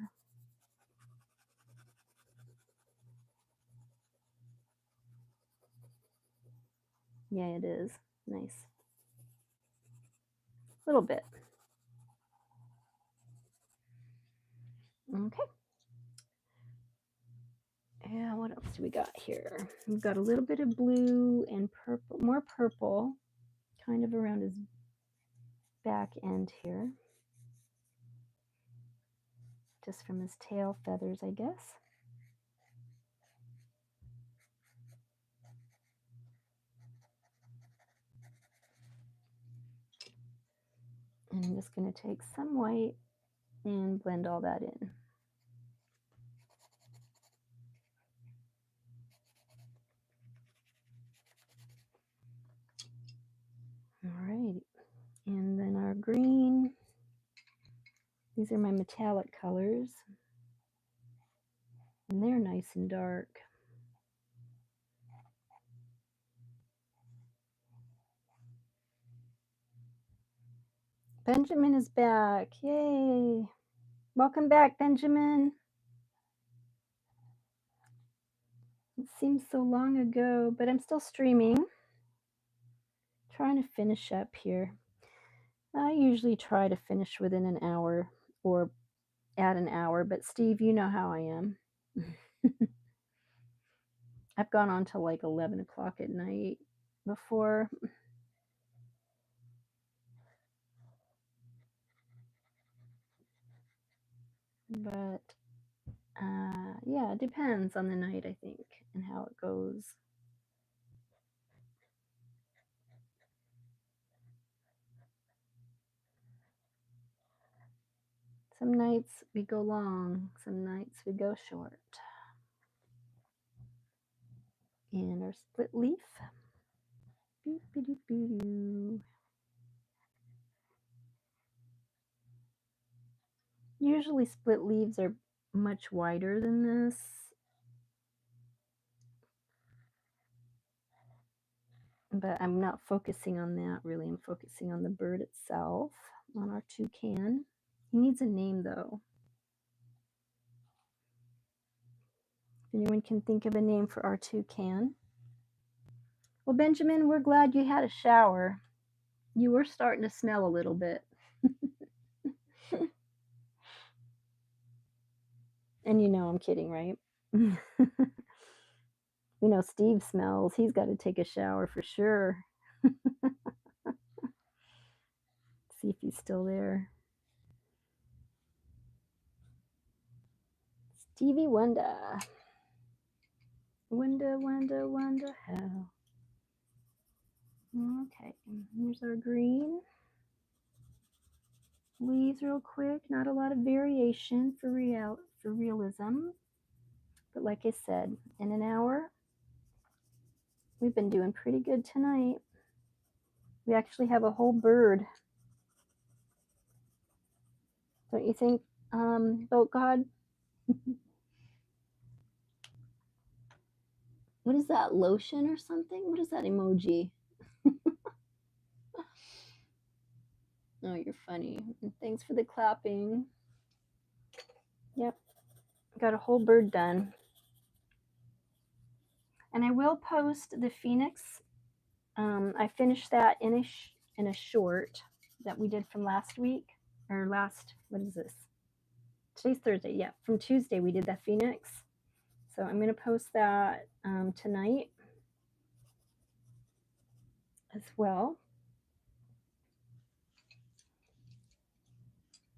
Yeah, it is. Nice. A little bit. Okay. Yeah, what else do we got here? We've got a little bit of blue and purple, more purple, kind of around his back end here. Just from his tail feathers, I guess. And I'm just going to take some white and blend all that in. All right. And then our green. These are my metallic colors. And they're nice and dark. Benjamin is back. Yay. Welcome back, Benjamin. It seems so long ago, but I'm still streaming. Trying to finish up here. I usually try to finish within an hour or at an hour, but Steve, you know how I am. I've gone on till like 11 o'clock at night before. But yeah, it depends on the night, I think, and how it goes. Some nights we go long, some nights we go short. And our split leaf. Usually split leaves are much wider than this. But I'm not focusing on that really. I'm focusing on the bird itself, on our toucan. He needs a name though. If anyone can think of a name for our toucan. Well, Benjamin, we're glad you had a shower. You were starting to smell a little bit. And you know I'm kidding, right? You know, Steve smells. He's got to take a shower for sure. See if he's still there. Stevie Wonder. Wonder, wonder, wonder how. Okay, here's our green. Leaves real quick, not a lot of variation for realism. But like I said, in an hour, we've been doing pretty good tonight. We actually have a whole bird. Don't you think, Boat God? What is that, lotion or something? What is that emoji? Oh, you're funny. And thanks for the clapping. Yep, got a whole bird done. And I will post the Phoenix. I finished that in a short that we did from last week, or what is this? Today's Thursday, yeah. From Tuesday, we did that Phoenix. So I'm going to post that tonight as well.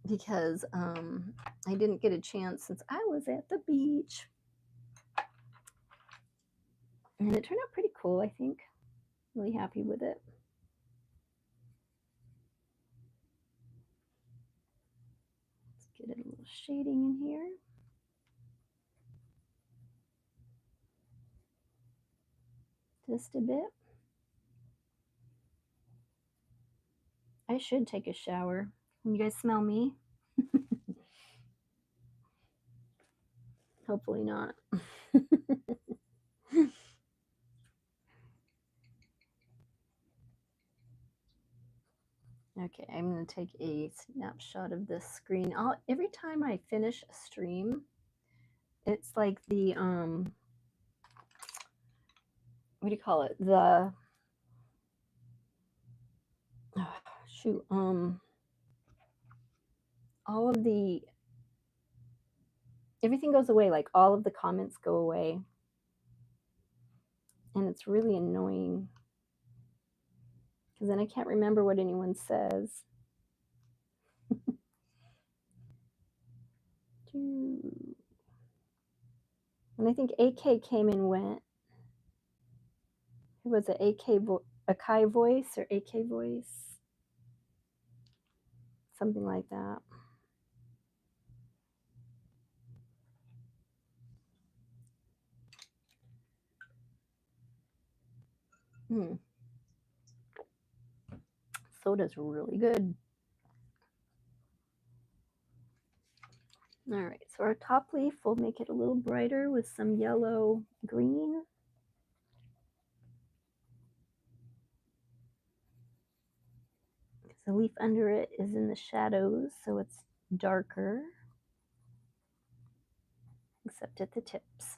Because I didn't get a chance since I was at the beach. And it turned out pretty cool, I think. Really happy with it. Let's get it a little shading in here. Just a bit. I should take a shower. Can you guys smell me? Hopefully not. Okay, I'm going to take a snapshot of this screen. Every time I finish a stream, it's like the what do you call it? The all of the everything goes away, like all of the comments go away. And it's really annoying because then I can't remember what anyone says. And I think AK came and went. Who was it? Akai voice or AK voice? Something like that. Soda's really good. All right, so our top leaf, we'll make it a little brighter with some yellow green. The leaf under it is in the shadows, so it's darker, except at the tips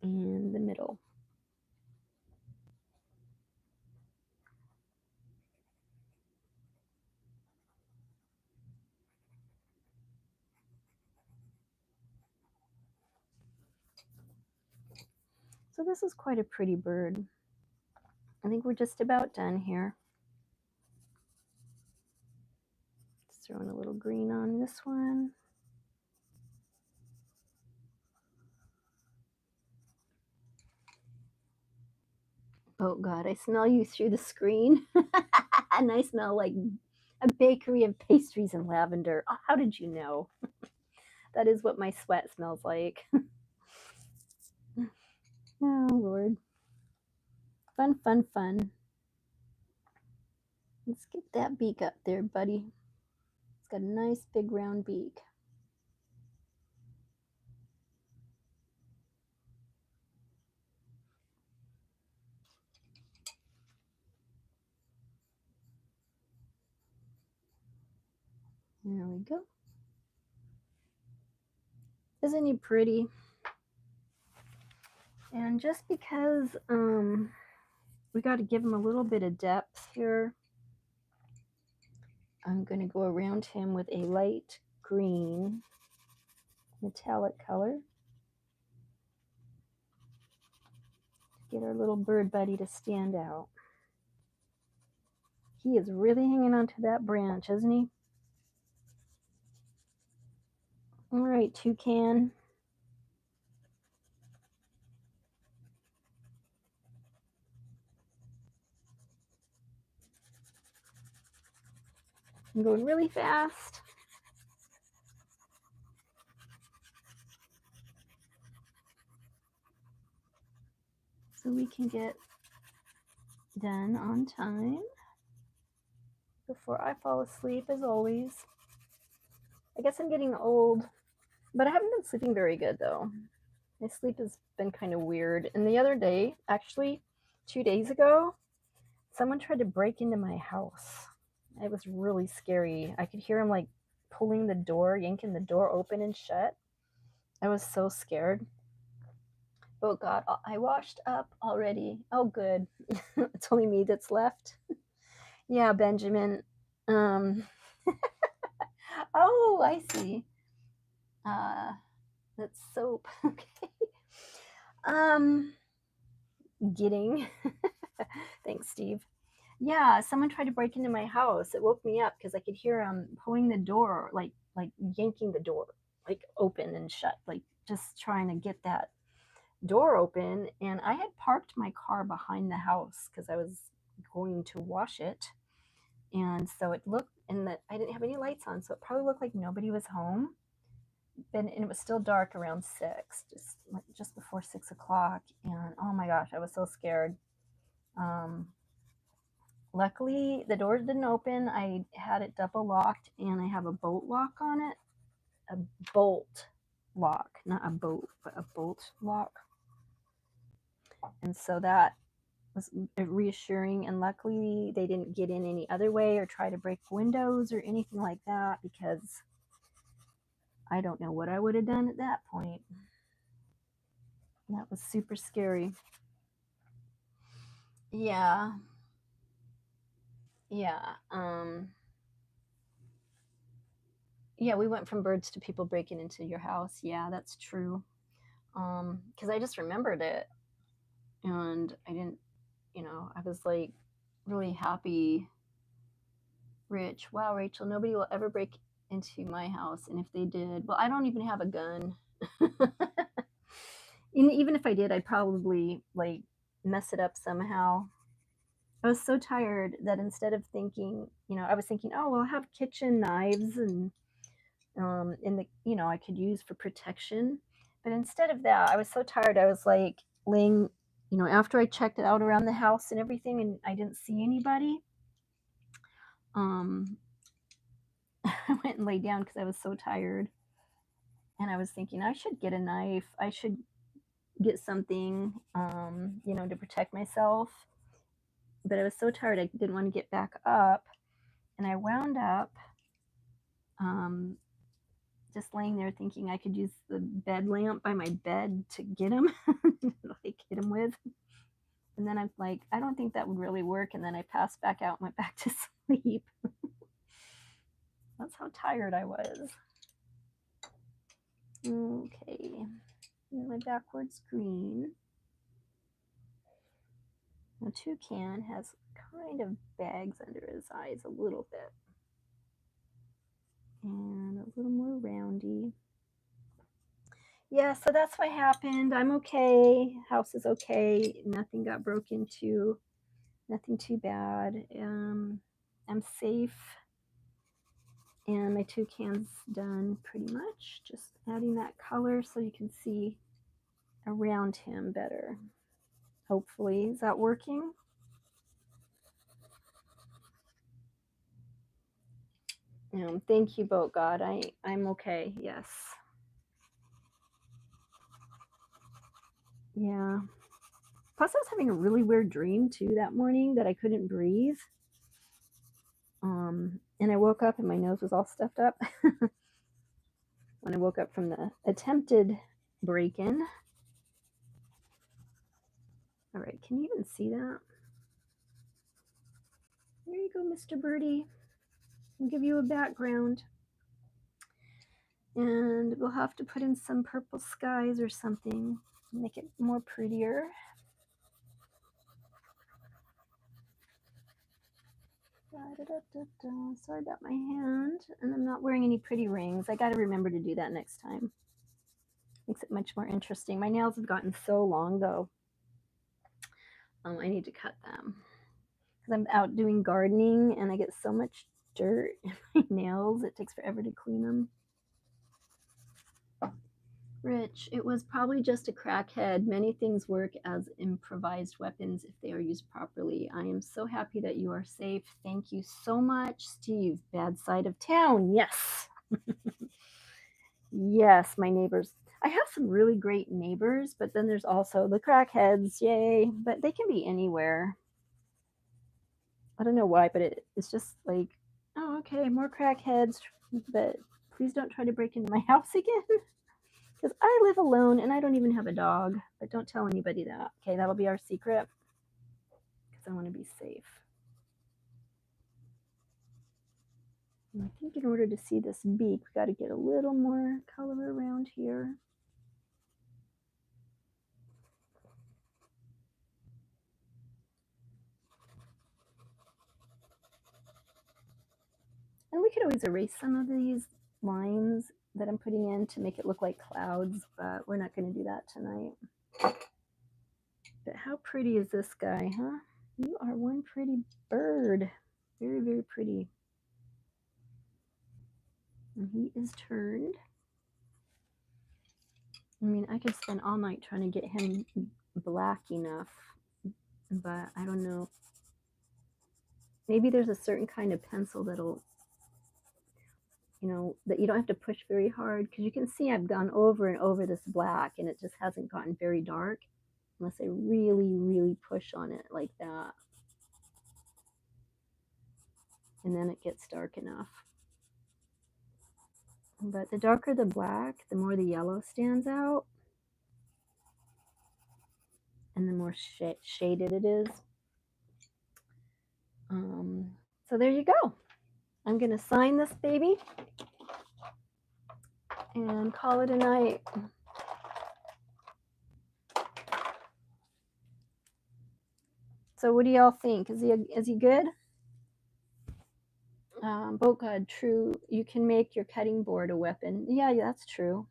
and the middle. So this is quite a pretty bird. I think we're just about done here. Just throwing a little green on this one. Oh God, I smell you through the screen. And I smell like a bakery of pastries and lavender. Oh, how did you know? That is what my sweat smells like. Oh, Lord. Fun, fun, fun. Let's get that beak up there, buddy. It's got a nice big round beak. There we go. Isn't he pretty? And just because we got to give him a little bit of depth here, I'm going to go around him with a light green metallic color. Get our little bird buddy to stand out. He is really hanging onto that branch, isn't he? All right, Toucan. I'm going really fast. So we can get done on time before I fall asleep, as always. I guess I'm getting old, but I haven't been sleeping very good, though. My sleep has been kind of weird. And the other day, actually, 2 days ago, someone tried to break into my house. It was really scary. I could hear him like pulling the door, yanking the door open and shut. I was so scared. Oh God, I washed up already. Oh, good. It's only me that's left. Yeah, Benjamin. Um, oh, I see. That's soap. Okay. Um, getting. Thanks, Steve. Yeah, someone tried to break into my house. It woke me up because I could hear him pulling the door, like yanking the door, like open and shut, like just trying to get that door open. And I had parked my car behind the house because I was going to wash it. And so it looked, and that I didn't have any lights on, so it probably looked like nobody was home. And it was still dark around 6, just before 6 o'clock. And oh my gosh, I was so scared. Um, Luckily, the doors didn't open. I had it double locked, and I have a bolt lock on it. A bolt lock, not a boat, but a bolt lock. And so that was reassuring. And luckily, they didn't get in any other way or try to break windows or anything like that, because I don't know what I would have done at that point. That was super scary. Yeah. Yeah. Yeah, we went from birds to people breaking into your house. Yeah, that's true. Because I just remembered it, and I didn't, I was like really happy, rich. Wow, Rachel, nobody will ever break into my house, and if they did, well, I don't even have a gun. Even if I did, I'd probably like mess it up somehow. I was so tired that instead of thinking, I was thinking, oh, well, I'll have kitchen knives and in the I could use for protection. But instead of that, I was so tired. I was like laying, after I checked it out around the house and everything, and I didn't see anybody. Um, I went and laid down because I was so tired, and I was thinking I should get a knife. I should get something, to protect myself. But I was so tired, I didn't want to get back up, and I wound up um, just laying there thinking I could use the bed lamp by my bed to get him, like hit him with. And then I'm like, I don't think that would really work. And then I passed back out and went back to sleep. That's how tired I was. Okay, my backwards green. Now Toucan has kind of bags under his eyes a little bit. And a little more roundy. Yeah, so that's what happened. I'm okay. House is okay. Nothing got broke into. Nothing too bad. I'm safe. And my toucan's done pretty much. Just adding that color so you can see around him better. Hopefully. Is that working? Thank you, Boat God. I'm okay. Yes. Yeah. Plus, I was having a really weird dream too that morning that I couldn't breathe. And I woke up and my nose was all stuffed up when I woke up from the attempted break-in. All right, can you even see that? There you go, Mr. Birdie. I'll give you a background. And we'll have to put in some purple skies or something, make it more prettier. Sorry about my hand. And I'm not wearing any pretty rings. I got to remember to do that next time. Makes it much more interesting. My nails have gotten so long, though. I need to cut them. Because I'm out doing gardening, and I get so much dirt in my nails. It takes forever to clean them. Rich, it was probably just a crackhead. Many things work as improvised weapons if they are used properly. I am so happy that you are safe. Thank you so much, Steve. Bad side of town. Yes. Yes, my neighbors. I have some really great neighbors, but then there's also the crackheads. Yay. But they can be anywhere. I don't know why, but it's just like, oh, okay, more crackheads. But please don't try to break into my house again. Because I live alone and I don't even have a dog. But don't tell anybody that. Okay, that'll be our secret. Because I want to be safe. And I think in order to see this beak, we got to get a little more color around here. And we could always erase some of these lines that I'm putting in to make it look like clouds, but we're not going to do that tonight. But how pretty is this guy, huh? You are one pretty bird. Very, very pretty. And he is turned. I mean, I could spend all night trying to get him black enough, but I don't know. Maybe there's a certain kind of pencil that'll, you know, that you don't have to push very hard, because you can see I've gone over and over this black and it just hasn't gotten very dark unless I really, really push on it like that. And then it gets dark enough. But the darker the black, the more the yellow stands out. And the more shaded it is. So there you go. I'm going to sign this baby and call it a night. So what do y'all think? Is he good? Boat God, true. You can make your cutting board a weapon. Yeah, that's true.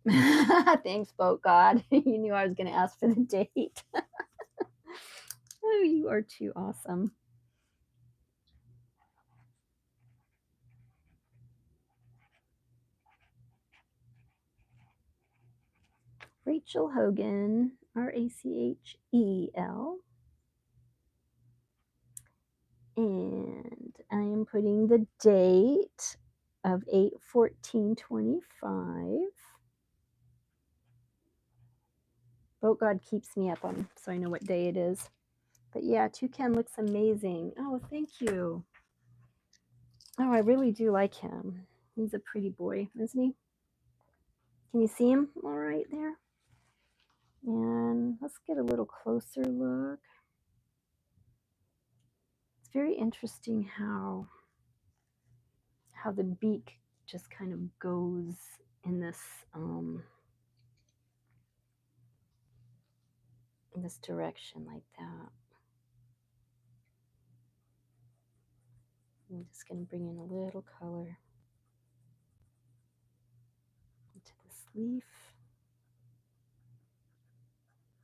Thanks, Boat God. You knew I was going to ask for the date. Oh, you are too awesome. Rachel Hogan, Rachel. And I am putting the date of 8/14/25. Boat God keeps me up on, so I know what day it is. But yeah, Toucan looks amazing. Oh, thank you. Oh, I really do like him. He's a pretty boy, isn't he? Can you see him all right there? And let's get a little closer look. It's very interesting how the beak just kind of goes in this direction like that. I'm just going to bring in a little color into this leaf.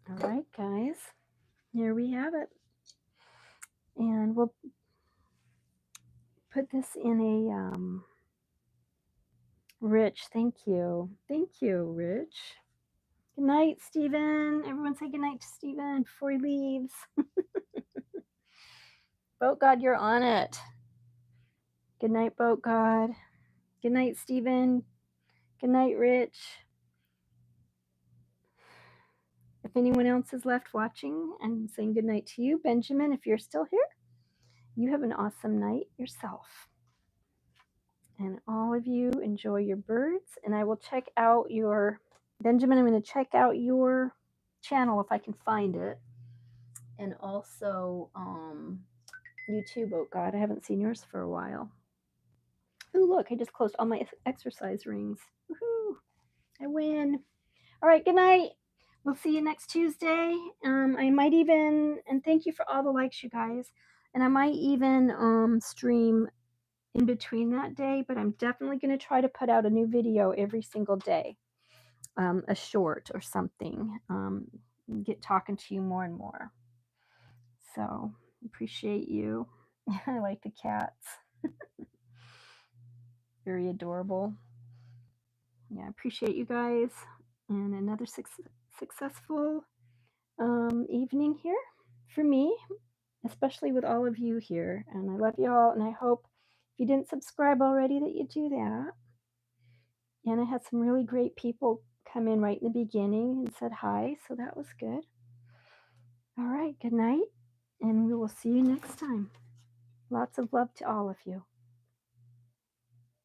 All right, guys, here we have it. And we'll put this in a Rich, thank you. Thank you, Rich. Good night, Stephen. Everyone say good night to Stephen before he leaves. Boat God, you're on it. Good night, Boat God. Good night, Stephen. Good night, Rich. If anyone else is left watching, I'm saying good night to you. Benjamin, if you're still here, you have an awesome night yourself. And all of you enjoy your birds. And I will check out your, Benjamin, I'm going to check out your channel if I can find it. And also you too, Boat God. I haven't seen yours for a while. Oh, look, I just closed all my exercise rings. Woohoo! I win. All right, good night. We'll see you next Tuesday. I might even, and thank you for all the likes, you guys. And I might even stream in between that day, but I'm definitely going to try to put out a new video every single day, a short or something. Get talking to you more and more. So appreciate you. I like the cats. Very adorable. Yeah, I appreciate you guys. And another successful evening here for me, especially with all of you here. And I love you all. And I hope if you didn't subscribe already that you do that. And I had some really great people come in right in the beginning and said hi. So that was good. All right. Good night. And we will see you next time. Lots of love to all of you.